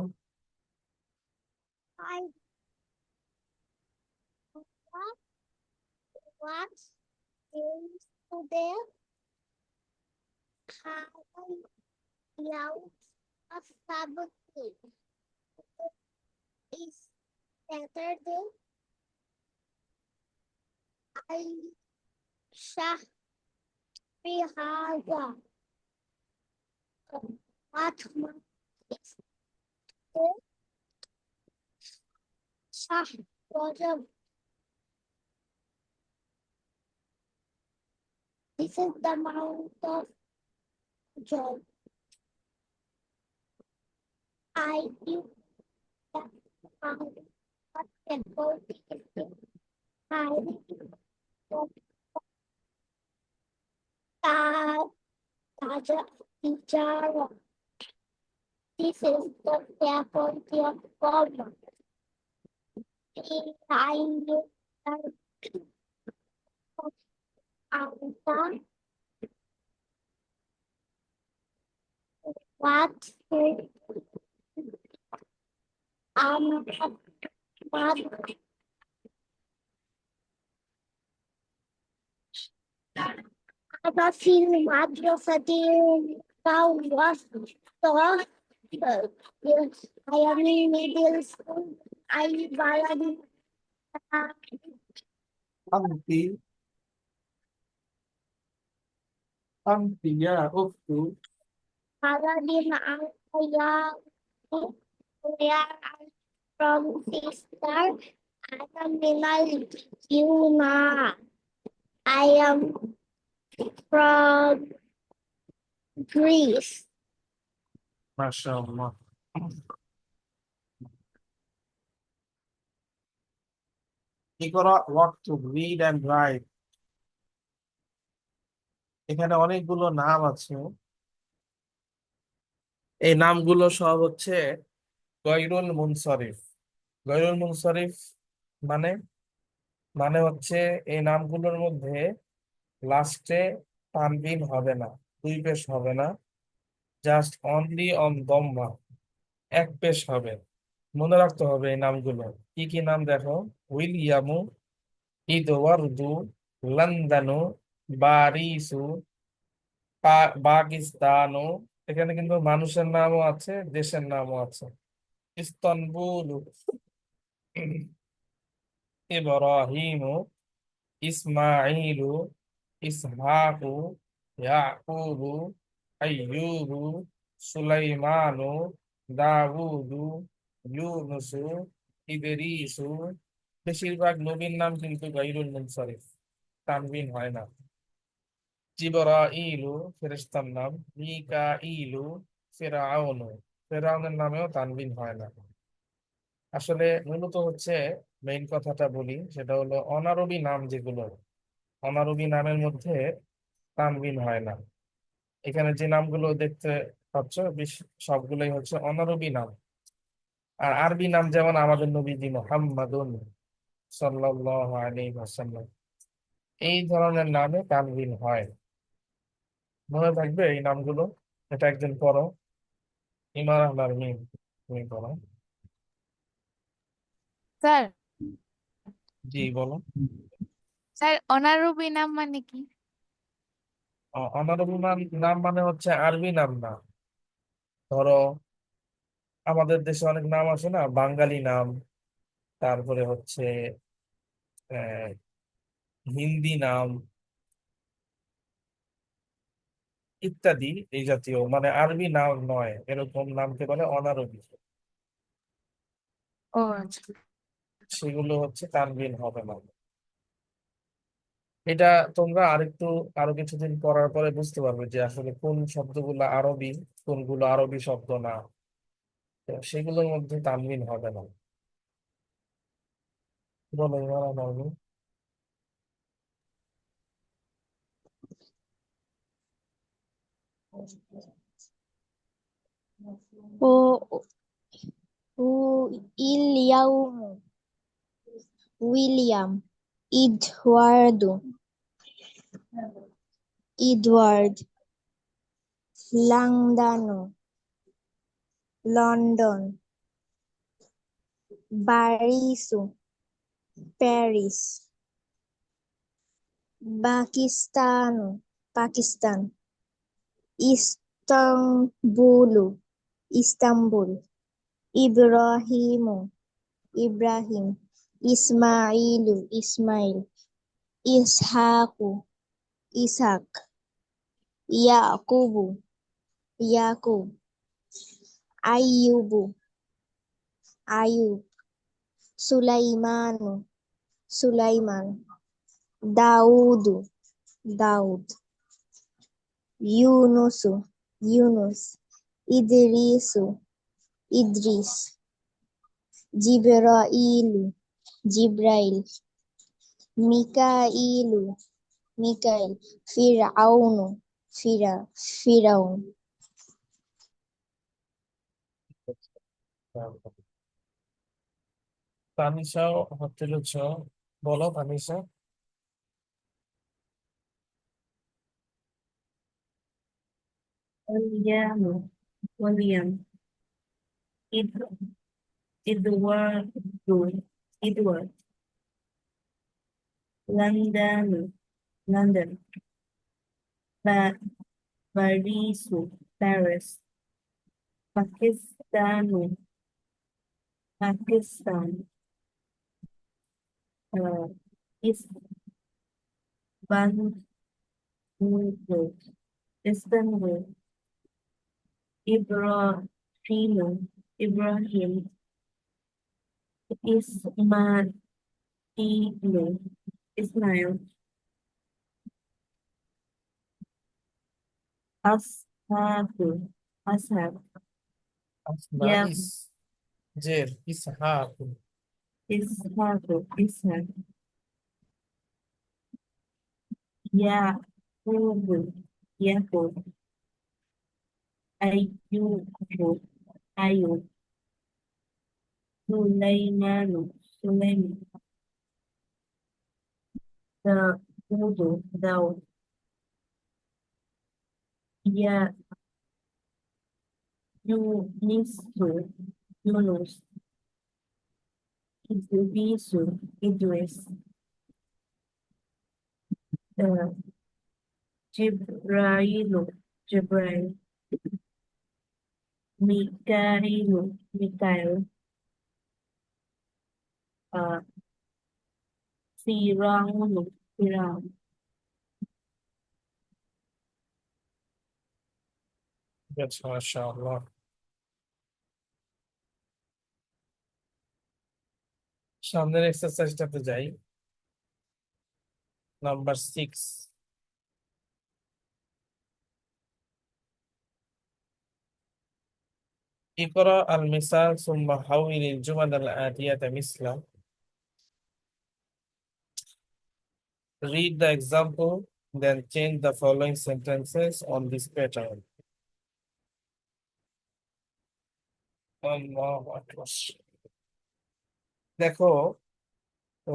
I what is today? How of Sabbath is Saturday. I Shahrihaza. What month is it? Shah Rajab. This is the Mount of Joy. I give that mount what temple is it? I Taja Tijara. This is the faculty of government. I Anta what هذا في المدرسة وسط أيام middle school أي بلد أنت أنت يا أخت بلد يا from sister أنا من اليونان I am from Greece. ما شاء الله اقرأ واكتب read and write এখানে অনেকগুলো নাম আছে এই নামগুলো সব হচ্ছে গয়রুল মুনসারিফ গয়রুল মুনসারিফ মানে মানে হচ্ছে এই নামগুলোর মধ্যে লাস্টে তানবিন হবে না দুই পেশ হবে না জাস্ট অনলি অন দম্মা এক পেশ হবে মনে রাখতে হবে এই নামগুলো কি কি নাম দেখো উইলিয়ামু ইদওয়ার্দু লন্ডনু বারিসু পাকিস্তানু এখানে কিন্তু মানুষের নামও আছে দেশের নামও আছে ইস্তানবুলু ইব্রাহিমু ইসমাইলু ইসহাকু ইয়াকুবু আইয়ুবু সুলাইমানু দাউদু ইউনুসু ইদরিসু বেশিরভাগ নবীর নাম কিন্তু গায়রুল মুনসারিফ তানবিন হয় না জিবরাইলু ফেরেশতার নাম মিকাইলু ফিরআউনু ফেরাউনের নামেও তানবিন হয় না আসলে মূলত হচ্ছে মেইন কথাটা বলি সেটা হলো অনারবি নাম যেগুলো অনারবি নামের মধ্যে তানবিন হয় না এখানে যে নামগুলো দেখতে পাচ্ছ সবগুলোই হচ্ছে অনারবি নাম আর আরবি নাম যেমন আমাদের নবীজি মুহাম্মাদুন সাল্লাল্লাহু আলাইহি ওয়াসাল্লাম এই ধরনের নামে তানবিন হয় মনে থাকবে এই নামগুলো এটা একদিন পড়ো ইমার আহলার মিম তুমি পড়ো স্যার জি বলো স্যার অনারবি নাম মানে কি? অনারবি নাম মানে হচ্ছে আরবি নাম না ধরো আমাদের দেশে অনেক নাম আছে না বাঙালি নাম তারপরে হচ্ছে আহ, হিন্দি নাম ইত্যাদি এই জাতীয় মানে আরবি নাম নয় এরকম নামকে বলে অনারবি ও আচ্ছা সেগুলো হচ্ছে তানবিন হবে না এটা তোমরা আরো কিছুদিন পড়ার পরে বুঝতে পারবে যে আসলে কোন শব্দগুলো আরবি কোনগুলো আরবি শব্দ না তো সেগুলোর মধ্যে তানবিন হবে না বলো এবার আমার اليوم William Edward London Paris Pakistan Istanbul Ibrahim Ismail Ishaq Yaqub Ayub Sulaiman Daud ইউনুসু ইউনুস, ইদরিসু ইদ্রিস, জিবরাইলু জিব্রাইল, মিকাইলু মিকাইল, ফিরআউনু ফিরাউন। তানিশাও হতে ছ, বলো Tanisha. William, William, Ed, Edward, Edward, London, London, Pa- Paris, Paris, Pakistan, Pakistan, uh, Istanbul, Istanbul, Ibrahim, Ismail, Ismail, Ashabu, Ashab, আসনা Ya, জের Ishaq, Ishaq, Yaqub, Yaqub, Ayyub, Ayub, Sulaiman, Sulaiman, Daud, Ya, Yunus, Yunus, Idris, uh, Jibrail, Mikael, uh, Firaun, ঠিক আছে, মাশাআল্লাহ। সামনের এক্সারসাইজটাতে যাই, number 6। اقرأ المثال ثم حول الجمل الآتية مثله. Read the example, then change the following sentences on this pattern. আল্লাহু আকবার। দেখো,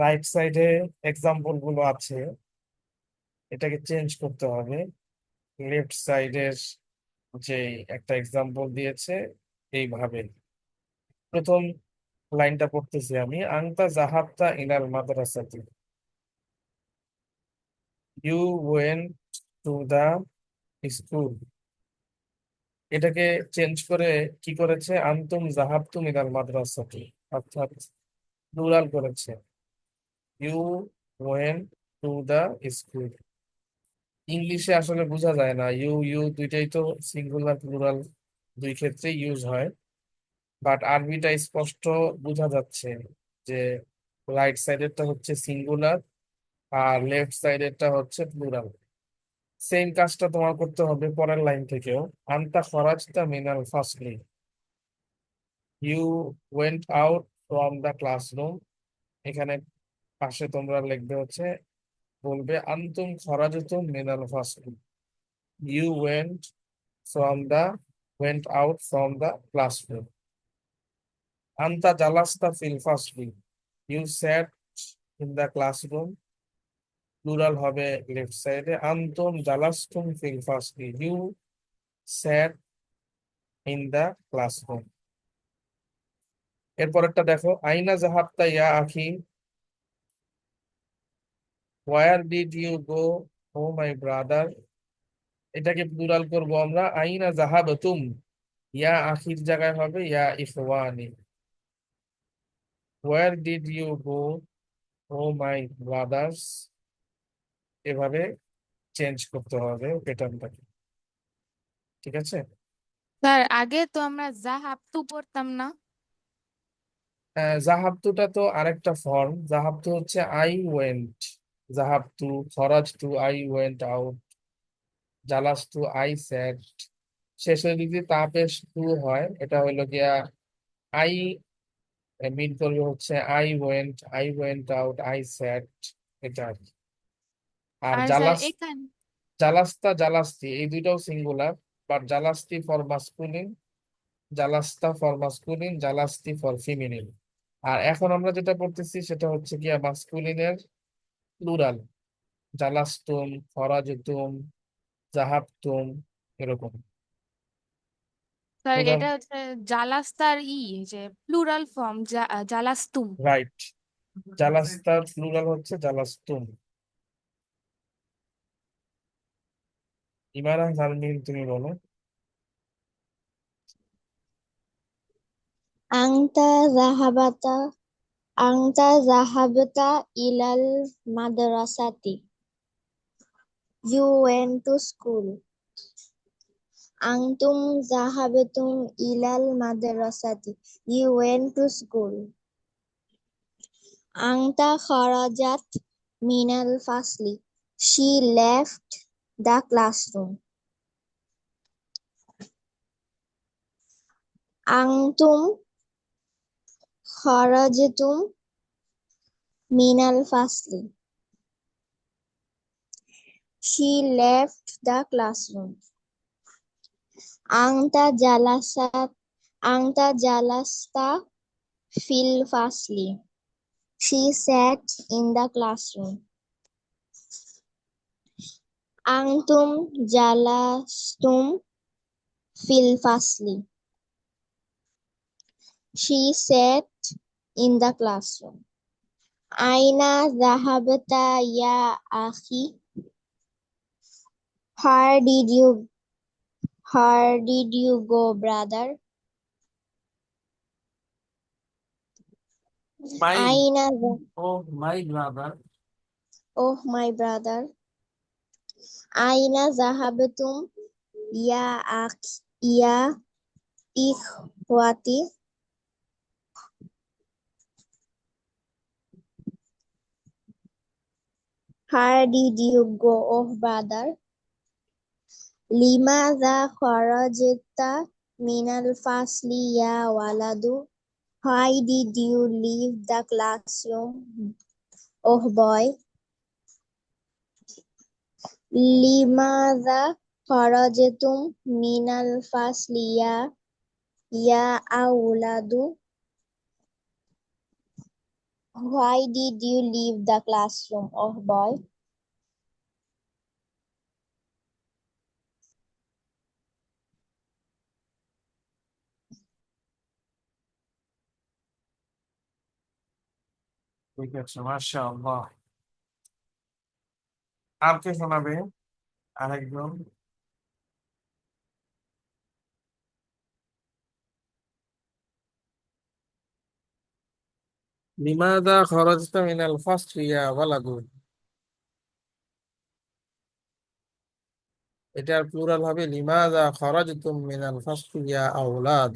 right সাইডে example গুলো আছে, এটাকে চেঞ্জ করতে হবে। লেফট সাইডের যে একটা এক্সাম্পল দিয়েছে এইভাবে। প্রথম লাইনটা পড়তেছি আমি, আনতা জাহাবতা ইলাল মাদ্রাসাতি, you went to the school. এটাকে চেঞ্জ করে কি করেছে, আনতুম জাহাবতুম ইলাল মাদ্রাসাতি, অর্থাৎ প্লুরাল করেছে, you went to the school. ইংলিশে আসলে বোঝা যায় না, ইউ ইউ দুইটাই তো সিঙ্গুলার প্লুরাল দুই ক্ষেত্রেই ইউজ হয়, বাট আরবিটা স্পষ্ট বোঝা যাচ্ছে যে রাইট সাইডেরটা হচ্ছে সিঙ্গুলার আর লেফট সাইডেরটা হচ্ছে প্লুরাল। সেম কাজটা তোমার করতে হবে পরের লাইন থেকেও, আনতা খরাজতা মিনাল ফাসলি, you went out from the classroom. এখানে পাশে তোমরা লিখবে হচ্ছে, বলবে আনতুম খরাজতুম মিনাল ফাসলি, you went out from the classroom. আনতা জালাস্তা ফিল ফাসলি, you sat in the classroom. Plural হবে লেফট সাইডে, আনতুম জালাস্তুম ফিল ফাসলি, you sat in the classroom. এরপরেরটা দেখো, আইনা জাহাবতা ইয়া আখি, where did you go O my brother. এটাকে প্লুরাল করব আমরা, আইনা জাহাবতুম, ইয়া আখির জায়গায় হবে ইয়া ইখওয়ানি। Where did you go O my brothers. এভাবে চেঞ্জ করতে হবে প্যাটার্নটাকে, ঠিক আছে। স্যার আগে তো আমরা জাহাবতু পড়তাম না। জাহাবতুটা তো আরেকটা ফর্ম, জাহাবতু হচ্ছে আই ওয়েন্ট, জাহাবতু খরাজতু আই ওয়েন্ট আউট, জালাস্তু আই স্যাট, শেষে যদি তা পেশ টু হয় এটা হইলো গিয়া আই মিন করবে হচ্ছে I went out, I sat, এটা আর কি। আর আর স্যার এখানে জালাস্তা জালাস্তি এই দুইটাও সিঙ্গুলার, বাট জালাস্তি ফর মাস্কুলিন, জালাস্তা ফর মাস্কুলিন, জালাস্তি ফর ফিমিনিন। আর এখন আমরা যেটা পড়তেছি সেটা হচ্ছে গিয়া মাস্কুলিনের প্লুরাল, জালাস্তুম, ফরাজতুম, জাহাবতুম, এরকম স্যার প্লুরাল। এটা হচ্ছে জালাস্তার যে প্লুরাল ফর্ম জালাস্তুম। রাইট, জালাস্তার প্লুরাল হচ্ছে জালাস্তুম। ইমারা জানমিন তুমি বলো। Anta zahabata Anta zahabta ilal madrasati. You went to school. Antum zahabtum ilal madrasati. You went to school. Anta kharajat minal fasli. She left the classroom. Antum kharajtum minal fasli. She left the classroom. Anta jalasta fil fasli. She sat in the classroom. Antum jalastum fil fasli. She sat in the classroom. Aina dhahabta ya akhi? Where did you go, brother? My Aina ও my brother. Oh, my brother. Aina dhahabtum ya ya ikhwati? Where did you go, oh brother? Limadha kharajta minal fasli ya waladu? Why did you leave the classroom, oh boy? Limadha kharajtum minal fasli ya awladu? Why did you leave the classroom, oh boy? ঠিক আছে, মাশাআল্লাহ। আর কে শোনাবে? আরেকজন। লিমাদা খরজতা মিনাল ফাসলি ইয়া ওয়ালাদু, এটার plural হবে লিমাদা খরাজতুম মিনাল ফাসলি ইয়া আওলাদ।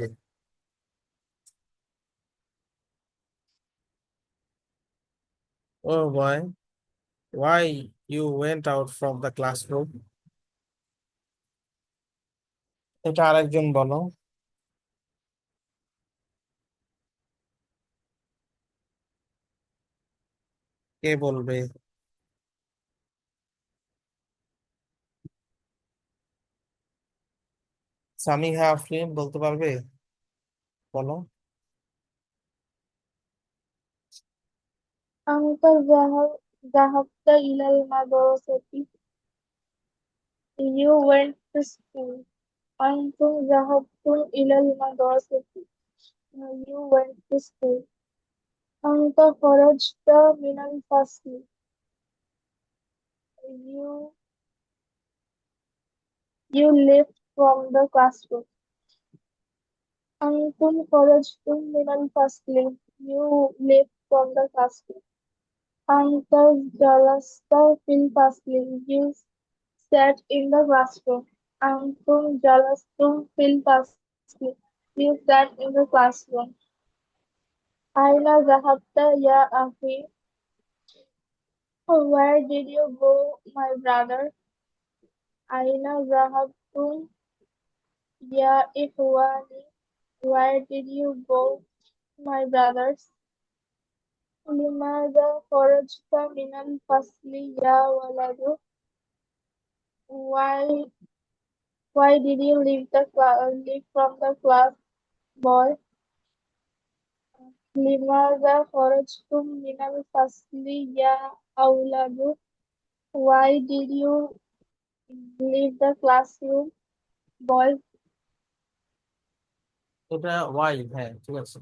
ও বয়, why you went out from the classroom? এটা আরেকজন বলো। কে বলবে? সামিহা আফরিন বলতে পারবে? বলো। أنت ذهبت إلى المدرسة. You went to school. أنتم ذهبتم إلى المدرسة. You went to school. أنت خرجت من الفصل. You left from the classroom. أنتم خرجتم من الفصل. You left from the classroom. أنت جلست في الفصل. You sat in the classroom. أنتم جلستم في الفصل. You sat in the classroom. أين ذهبت يا أخي? Where did you go, my brother? أين ذهبتم يا إخواني? Where did you go, my brothers? لماذا خرجت من الفصل يا ولد? Why why did you leave from the class, boy? لماذا خرجتم من الفصل يا أولاد? Why did you leave the classroom, boy? এটা Y, হ্যাঁ ঠিক আছে।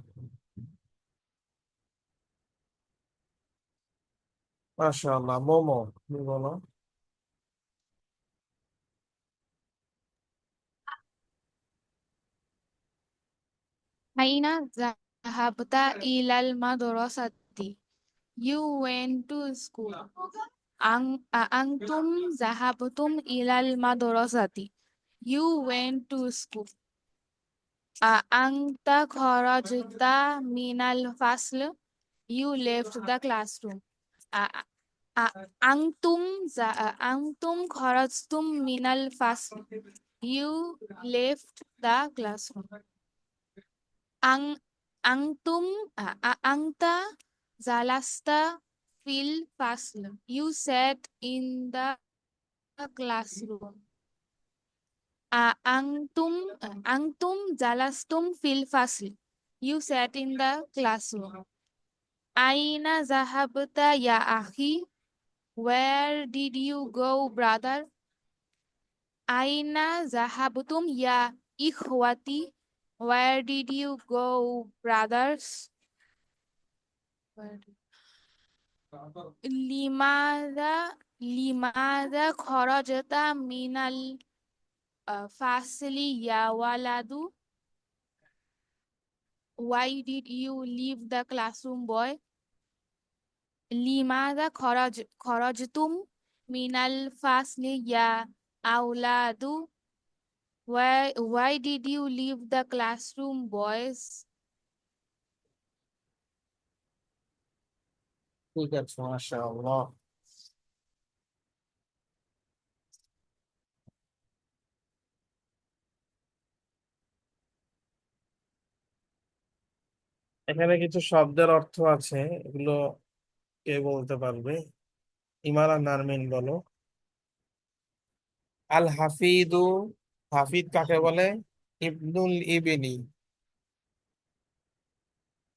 মাশাআল্লাহ। মোমো, তুমি বলো। আইনা জাহাবতা ইলাল মাদ্রাসাতি? You went to school. Antum zahabtum ilal madrasati. You went to school. Anta kharajta minal fasl. You left the classroom. Antum kharajtum minal fasl. You left the classroom. Ang Angtum Angta jalasta fil fasl. You sat in the classroom. Angtum jalastum fil fasl. You sat in the classroom. Aina zahabta ya akhi? Where did you go, brother? Aina zahabtum ya ikhwati? Where did you go, brothers? লিমাদা খরজতা মিনাল ফাসলি ইয়া ওয়ালাদু? Why did you leave the classroom, boy? লিমাদা খরজতুম মিনাল ফাসলি ইয়া আওলাদু? Why did you leave the classroom, boys? ঠিক আছে, মাশাআল্লাহ। এখানে কিছু শব্দের অর্থ আছে, এগুলো কে বলতে পারবে? ইমারা নারমিন বলো। আল হাফিদু, হাফিদ কাকে বলে? ইবনুল ইবনি,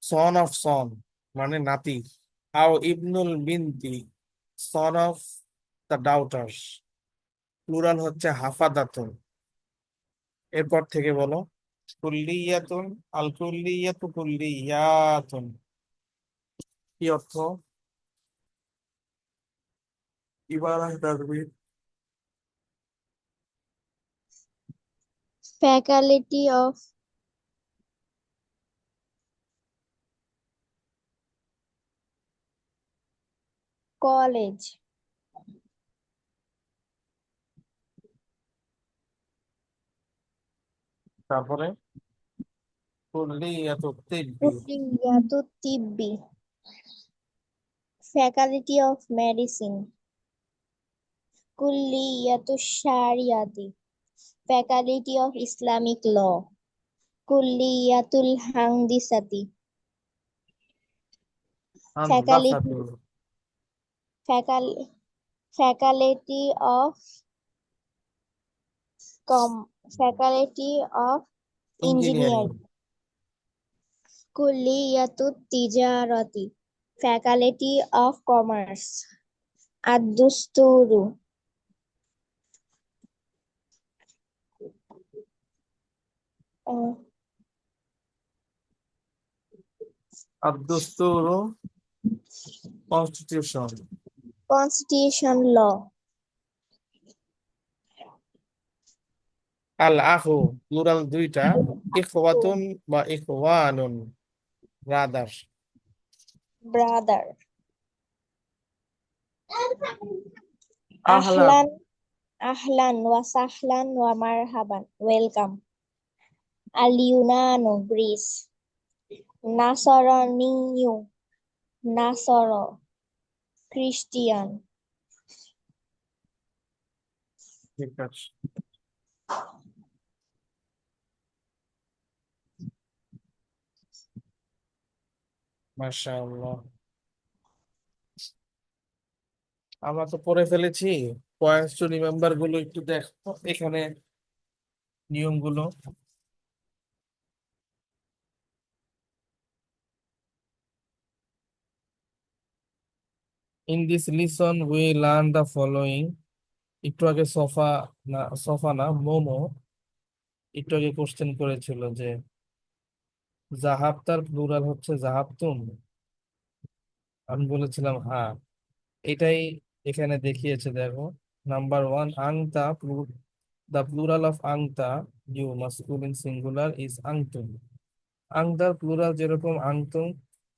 সন অফ সন, মানে নাতি। আও ইবনুল বিনতি, সন অফ দ্য ডাউটার্স। প্লুরাল হচ্ছে হাফাদাতুন। এরপর থেকে বলো। কুল্লিয়াতুন, আল কুল্লিয়াতু কুল্লিয়াতুন, কি অর্থ? ইবারা তারবির। Faculty of college. তারপরে কুল্লিয়াতু তিব্বি। Kulliyatu Tibbi. Faculty of medicine. Kulliyatu Shariati. Faculty of Islamic law. Kulliyatul Handisati. হান্দাসাতু, Faculty Faculty of Faculty of engineering. Engineering. Kulliyatut Tijarati. Faculty of Commerce. Ad-Dusturu. আদ-দুস্তুরু, constitution. Constitution law. আল আখু, plural দুইটা। ইখওয়াতুন বা ইখওয়ানুন, brother. Brother. আহলান, Ahlan wa sahlan wa marhaban. Welcome. Al-Yunanu, Greece. Nasaraniyu, Nasara, Christian. ঠিক আছে। মাশাআল্লাহ, আমরা তো পড়ে ফেলেছি। পয়েন্টস টু রিমেম্বার গুলো একটু দেখো এখানে, নিয়মগুলো। In this lesson we learn the following. একটু আগে সফা না মোমো একটু আগে কোশ্চেন করেছিল যে জাহাবতার প্লুরাল হচ্ছে জাহাবতুম। আমি বলেছিলাম হ্যাঁ, এটাই এখানে দেখিয়েছে দেখো। নাম্বার ওয়ান, আংতা, দ্য প্লুরাল অফ আংতা, ইউ মাস্কুলিন সিঙ্গুলার ইজ আংতুম। আংতার প্লুরাল যেরকম আংতুম,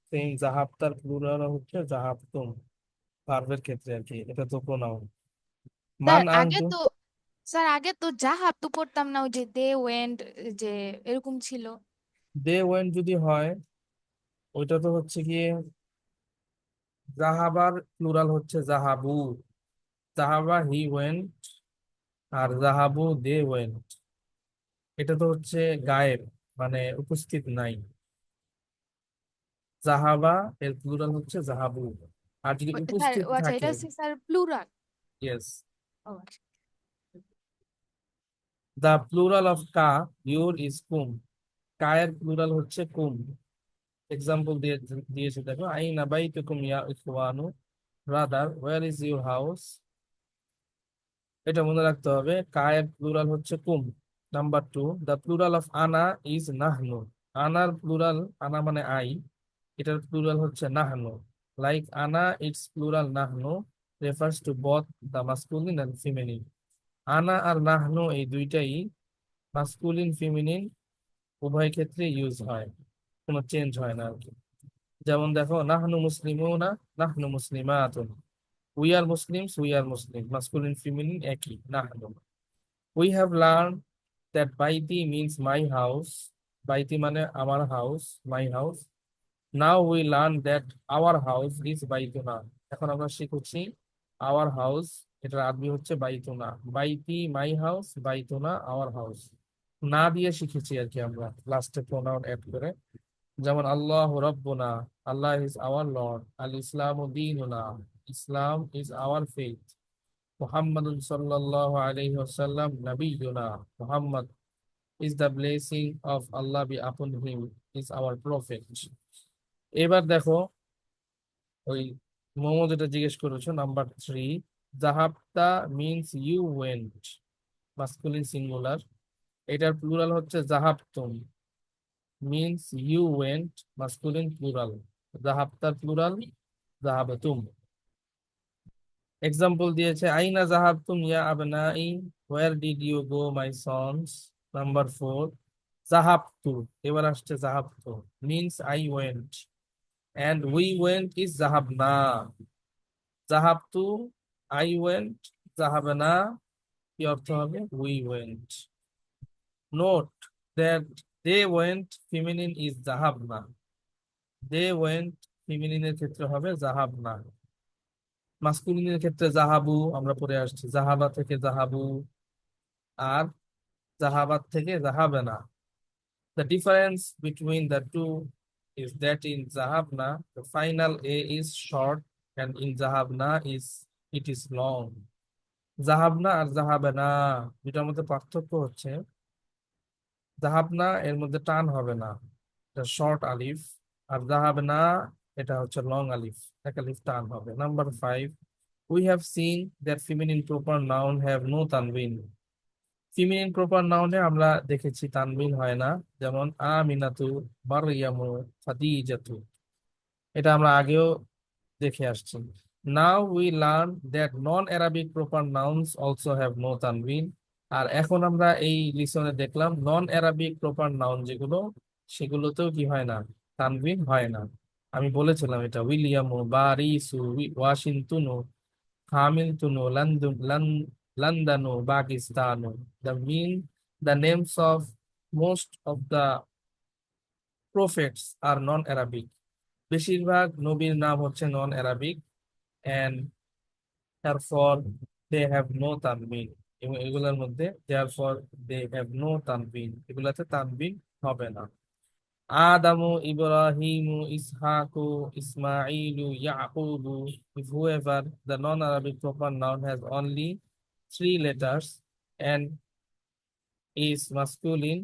সেম জাহাবতার প্লুরাল হচ্ছে জাহাবতুম। ভার্বের ক্ষেত্রে আর কি, এটা তো প্রোনাউন। স্যার মান আগে আংতুম। তো স্যার আগে তো জাহাব তো পড়তাম না, ওই যে দে ওয়েন্ট, যে এরকম ছিল। দে ওয়েন যদি হয়, ওইটা তো হচ্ছে গিয়ে জাহাবার প্লুরাল হচ্ছে জাহাবু। জাহাবা he went, R জাহাবু they went. এটা তো হচ্ছে গায়েব, মানে উপস্থিত নাই। জাহাবা এর প্লুরাল হচ্ছে জাহাবু। আর যদি স্যার উপস্থিত ও আচ্ছা, এটা থাকে, হচ্ছে স্যার প্লুরাল। ইয়েস। ও আচ্ছা। দ্য প্লুরাল অফ কা, ইউর ইজ কুম। কায়ের প্লুরাল হচ্ছে কুম। এক্সাম্পল দিয়েছে দেখো, আইনা বাইতুকুম ইয়া ইখওয়ানু, brother where is your house. এটা মনে রাখতে হবে, কায়ের প্লুরাল হচ্ছে কুম। Number two, the plural of আনা ইজ নাহনু। আনার প্লুরাল, আনা মানে আই, এটার প্লুরাল হচ্ছে নাহনু। লাইক আনা, ইটস প্লুরাল নাহনু refers to both the masculine and feminine. আনা আর নাহনু এই দুইটাই মাস্কুলিন ফিমেনিন উভয় ক্ষেত্রে ইউজ হয়, কোনো চেঞ্জ হয় না আর কি। যেমন দেখো, নাহনু মুসলিমুনা, নাহনু মুসলিমাতুন। We are Muslims, we are Muslim, masculine feminine একই, নাহনু। We have learned that Baiti means my house. Baiti মানে আমার house, my house. Now we learn that our house is Baituna. এখন আমরা শিখছি our house, এটার আরবি হচ্ছে বাইতুনা। বাইতি মাই হাউস, বাইতুনা our house। না দিয়ে শিখেছি আর কি আমরা, লাস্টে প্রোনাউন অ্যাড করে। যেমন আল্লাহ রব্বুনা, আল্লাহ ইজ আওয়ার লর্ড। আল ইসলামু দীনুনা, Islam is our faith. Muhammadun sallallahu alayhi wasallam nabiyuna, Muhammad is the blessing of Allah be upon him, is our prophet. এবার দেখো, ওই মোমো যেটা জিজ্ঞেস করেছো, নাম্বার থ্রি, জাহাবতা means you went, masculine singular. এটার প্লুরাল হচ্ছে জাহাবতুম, means you went, masculine plural. জাহাবতার প্লুরাল জাহাবতুম। এক্সাম্পল দিয়েছে, আইনা জাহাবতুম ইয়া আবনাই, where did you go my sons. Number four, জাহাবতু, এবার আসছে জাহাবতু, means I went, and we went is জাহাবনা। জাহাবতু, আই ওয়েন্ট, জাহাবনা কি অর্থ হবে? We went. Note that they went feminine is জাহাবনা। দে ওয়েন্ট ফিমিনিনের ক্ষেত্রে হবে জাহাবনা। মাস্কুলিনের ক্ষেত্রে জাহাবু আমরা পড়ে আসছি, জাহাবা থেকে জাহাবু, আর জাহাবাত থেকে জাহাবেনা। The difference between the two is that in Zahabna, the final A is short, and in Zahabna it is long. জাহাবনা আর জাহাবেনা দুটার মধ্যে পার্থক্য হচ্ছে, জাহাবনা এর মধ্যে টান হবে না, এটা শর্ট আলিফ। আর জাহাবেনা এটা হচ্ছে লং আলিফ, এক আলিফ টান হবে। Number five, we have seen that feminine proper noun have no tanwin. Feminine proper নাউনে আমরা দেখেছি তানবিন হয় না, যেমন আমিনাতু, মারইয়ামু, খাদিজাতু। এটা আমরা আগেও দেখে আসছি। Now we learn that non Arabic proper nouns also have no তানবিন। আর এখন আমরা এই লিসনে দেখলাম নন অ্যারাবিক প্রপার নাউন যেগুলো, সেগুলোতেও কি হয় না? তানবিন হয় না। আমি বলেছিলাম এটা, উইলিয়ামু, বারিসু, ওয়াশিংটনু, Hamilton, London, Pakistan. The names of most of the prophets are non-Arabic. বেশিরভাগ নবীর নাম হচ্ছে নন Arabic, and therefore they have no tanween. এবং এগুলোর মধ্যে therefore they have no তানবিন, এগুলাতে তানবিন হবে না। আদামু, ইব্রাহিমু, ইসহাকু, ইসমাইলু, Yakubu, if whoever the non-Arabic proper noun has only 3 letters and is masculine,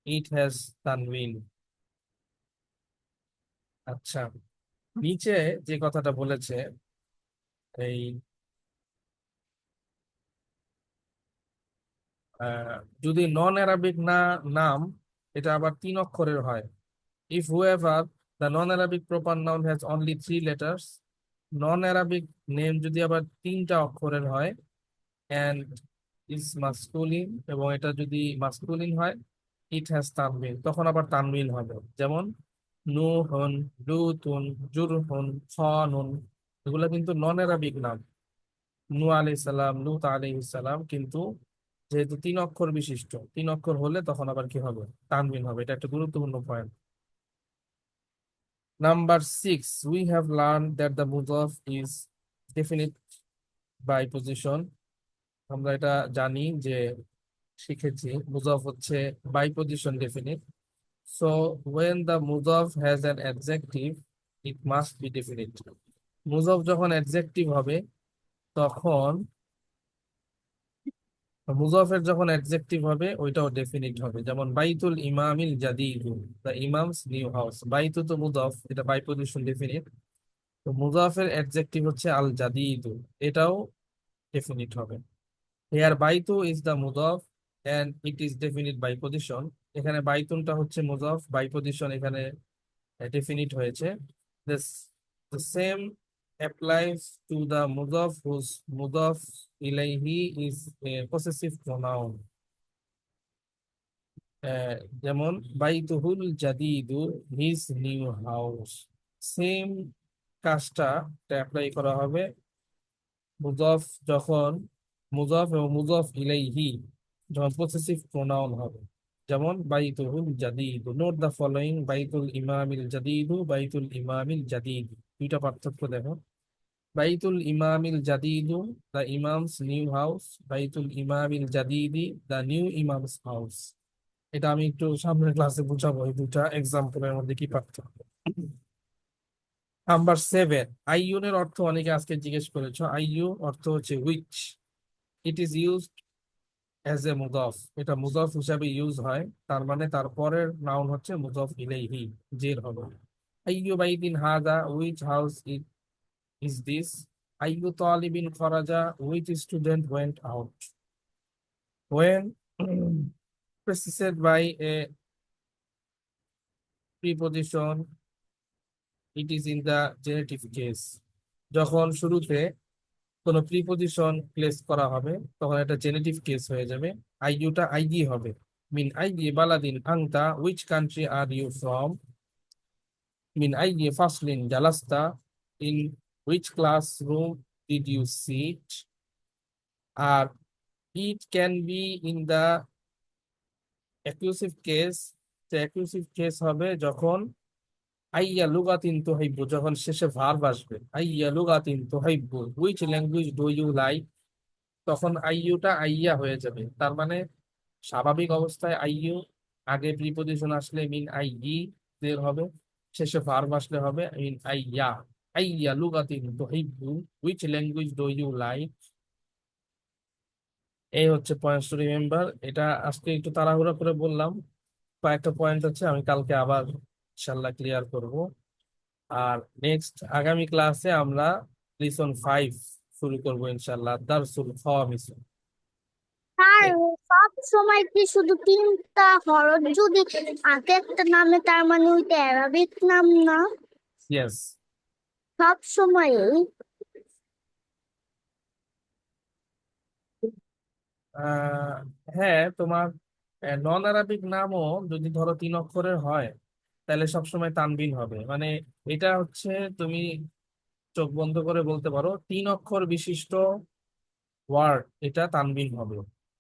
it has tanwin. আচ্ছা, নিচে যে কথাটা বলেছে, এই যদি নন অ্যারাবিক নাম, এটা আবার 3 অক্ষরের হয়। If whoever the non-Arabic proper noun has only 3 letters, non-Arabic name যদি আবার 3টা অক্ষরের হয় and is masculine, এবং এটা যদি masculine হয়, it has তানবিন, তখন আবার তানবিন হবে। যেমন নূহুন, লূতুন, জুরহুন, খানুন, এগুলো কিন্তু নন অ্যারাবিক নাম। নূহ আলাইহিস সালাম, লূত আলাইহিস সালাম, কিন্তু যেহেতু 3 অক্ষর বিশিষ্ট, 3 অক্ষর হলে তখন আবার কি হবে? তানবিন হবে। এটা একটা গুরুত্বপূর্ণ point. Number 6, we have learned that the mudhaf is definite by position. আমরা এটা জানি, যে শিখেছি মুজাফ হচ্ছে by position definite. So when the mudhaf has an adjective, it must be definite. মুজাফ যখন adjective হবে, তখন মুজাফের যখন অ্যাডজেক্টিভ হবে ওইটাও ডেফিনিট হবে। যেমন বাইতুল ইমামিল জাদিদু, দ্য ইমামস নিউ হাউস। বাইতু তো মুজাফ, এটা বাই পজিশন ডেফিনিট। তো মুজাফের অ্যাডজেক্টিভ হচ্ছে আল জাদিদু, এটাও ডেফিনিট হবে। হিয়ার বাইতু ইজ দ্য মুজাফ and it is definite by position. এখানে বাইতুনটা হচ্ছে মুজাফ, বাই পজিশন এখানে ডেফিনিট হয়েছে। This the same applies to the mudaf whose mudaf ilayhi is a possessive pronoun. যেমন বাইতুহুল জাদিদু, হিজ নিউ হাউস। সেম কাজটা অ্যাপ্লাই করা হবে মুজাফ যখন, মুজাফ এবং মুজাফ ইলাইহি যখন পসেসিভ প্রোনাউন হবে। যেমন বাইতুহুল জাদিদু। নোট দ্য ফলোইং: বাইতুল ইমামিল জাদিদু, বাইতুল ইমামিল জাদিদু, দুইটা পার্থক্য দেখো। বাইতুল ইমামিল জাদিদু, দ্য ইমামস নিউ হাউস। বাইতুল ইমামিল জাদিদি, দ্য নিউ ইমামস হাউস। এটা আমি একটু সামনের ক্লাসে বুঝাবো এই দুটা এক্সাম্পলের মধ্যে কি পার্থক্য। নাম্বার 7, আইয়ুনের অর্থ অনেকে আজকে জিজ্ঞেস করেছো। আইয়ু অর্থ হচ্ছে which. It is used as a মুদাফ, এটা মুদাফ হিসাবে ইউজ হয়, তার মানে তারপরের নাউন হচ্ছে মুদাফ ইলাইহি, জের হবে। আইয়ু বাইতিন হাদা, হুইচ হাউস ইজ দিস। আইয়ু তালিবিন খরাজা, which student went out. When preceded by a preposition, it is in the genitive case. যখন শুরুতে কোনো প্রিপজিশন প্লেস করা হবে, তখন এটা জেনেটিভ কেস হয়ে যাবে। আইইউটা আইই হবে। মিন আইয়ি বালাদিন আনতা, which country are you from. মিন আইয়ি ফাসলিন জালাস্তা, in which classroom did you sit. Or it can be in the accusative case. তো অ্যাকিউসিভ কেস হবে যখন আইয়া লুগাতিন তুহিব্বু, যখন শেষে ভার্ব আসবে। আইয়া লুগাতিন তুহিব্বু, which language do you like, তখন আইইউটা আইয়া হয়ে যাবে। তার মানে স্বাভাবিক অবস্থায় আইইউ, আগে প্রিপজিশন আসলে মিন আইই দের হবে, শেষে ভার্ব আসলে হবে মিন আইয়া। আইয়া লুগাতিন তুহিব্বু, which language do you like. এই হচ্ছে পয়েন্টস টু রিমেম্বার। এটা আজকে একটু তাড়াহুড়া করে বললাম, কয়েকটা পয়েন্ট হচ্ছে আমি কালকে আবার ইনশাল্লাহ ক্লিয়ার করব। আর নেক্সট আগামী ক্লাসে আমরা লিসন 5 শুরু করবো ইনশাল্লাহ, দারসুল খামিস। স্যার, সব সময় কি শুধু 3টা হরফ যদি আগে একটা নামে, তার মানে ওইটা অ্যারাবিক নাম না? ইয়েস, সব সময়? হ্যাঁ, তোমার নন আরাবিক নামও যদি ধরো 3 অক্ষরের হয়, তাহলে সবসময় তানবিন হবে। মানে এটা হচ্ছে, তুমি চোখ বন্ধ করে বলতে পারো 3 অক্ষর বিশিষ্ট ওয়ার্ড, এটা তানবিন হবে,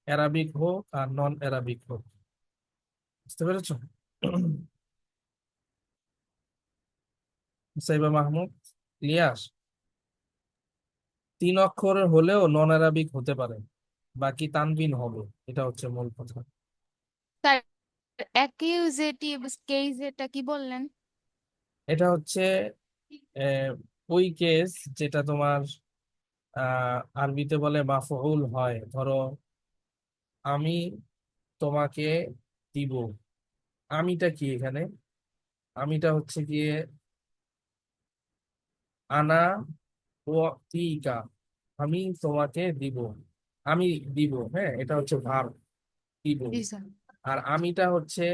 অ্যারাবিক হোক আর নন অ্যারাবিক হোক। বুঝতে পেরেছো? সাইবা মাহমুদ, ইলিয়াস, 3 অক্ষরের হলেও নন অ্যারাবিক হতে পারে। বাকি তানবিন হবে, এটা হচ্ছে মূল কথা। স্যার, অ্যাকিউজেটিভ কেস এটা কি বললেন? এটা হচ্ছে ওই কেস যেটা তোমার আরবিতে বলে মাফউল হয়। ধরো আমি তোমাকে দিব, আমিটা কি এখানে? আমিটা হচ্ছে গিয়ে আনা ওয়াতিকা, আমি তোমাকে দিব, আমি দিব, হ্যাঁ, এটা হচ্ছে ভার্ব, দিব। জি স্যার। আর আমিটা হচ্ছে,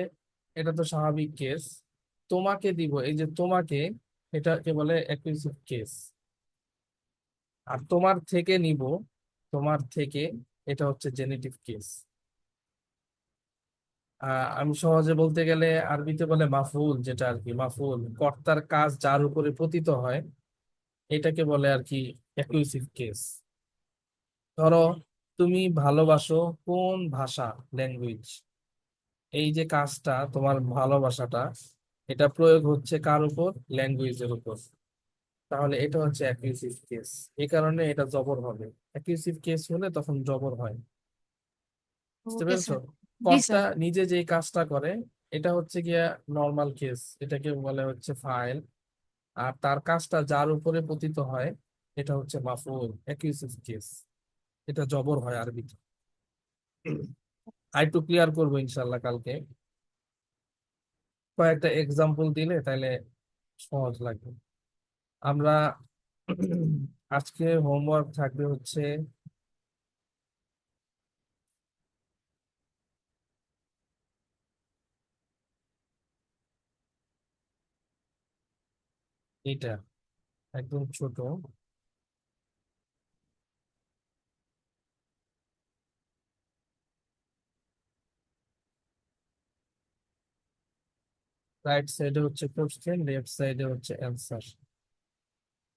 এটা তো স্বাভাবিক কেস। তোমাকে দিব, এই যে তোমাকে, এটাকে বলে অ্যাকুইজিভ কেস। আর তোমার থেকে নিব, তোমার থেকে, এটা হচ্ছে জেনেটিভ কেস। আমি সহজে বলতে গেলে আরবিতে বলে মাফউল, যেটা আর কি মাফউল, কর্তার কাজ যার উপরে পতিত হয়, এটাকে বলে আর কি অ্যাকুইজিভ কেস। ধরো তুমি ভালোবাসো কোন ভাষা, ল্যাঙ্গুয়েজ, এই যে কাজটা তোমার ভালোবাসাটা, এটা প্রয়োগ হচ্ছে কার উপর? ল্যাঙ্গুয়েজের উপর। তাহলে এটা হচ্ছে অ্যাকিউজিভ কেস, এই কারণে এটা জবর হবে। অ্যাকিউজিভ কেস হলে তখন জবর হয়। বুঝতে ওকে পেরেছো? স্যার। জি কর্তা স্যার। নিজে যে কাজটা করে, এটা হচ্ছে গিয়া নর্মাল কেস, এটাকে বলে হচ্ছে ফাইল। আর তার কাজটা যার উপরে পতিত হয়, এটা হচ্ছে মাফউল, অ্যাকিউজিভ কেস। এটা জবর হয় আরবিতে। আরেকটু ক্লিয়ার করবো ইনশাল্লাহ কালকে, কয়েকটা এক্সাম্পল দিলে তাহলে সহজ লাগবে। আমরা আজকে হোমওয়ার্ক থাকবে হচ্ছে এটা, একদম ছোট। রাইট সাইডে হচ্ছে কোশ্চেন, লেফট সাইডে হচ্ছে অ্যান্সার।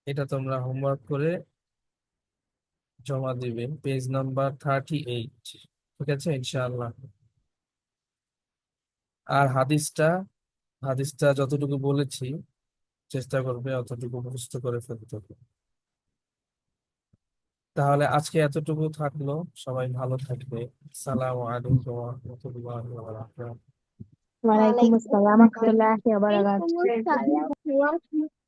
এটা তোমরা হোমওয়ার্ক করে জমা দিবে, পেজ নাম্বার 38। ঠিক আছে ইনশাআল্লাহ। আর হাদিসটা, হাদিসটা যতটুকু বলেছি চেষ্টা করবে অতটুকু মুখস্থ করে ফেলতে হবে। তাহলে আজকে এতটুকু থাকলো, সবাই ভালো থাকবে। আসসালামু আলাইকুম ওয়া রাহমাতুল্লাহি ওয়া বারাকাতুহু। ওয়ালাইকুম ওয়ালাইকুম আসসালাম আসসালাম। রহমতুল্লাহি ওয়া বারাকাতুহু। ওয়ালাইকুম আসসালাম।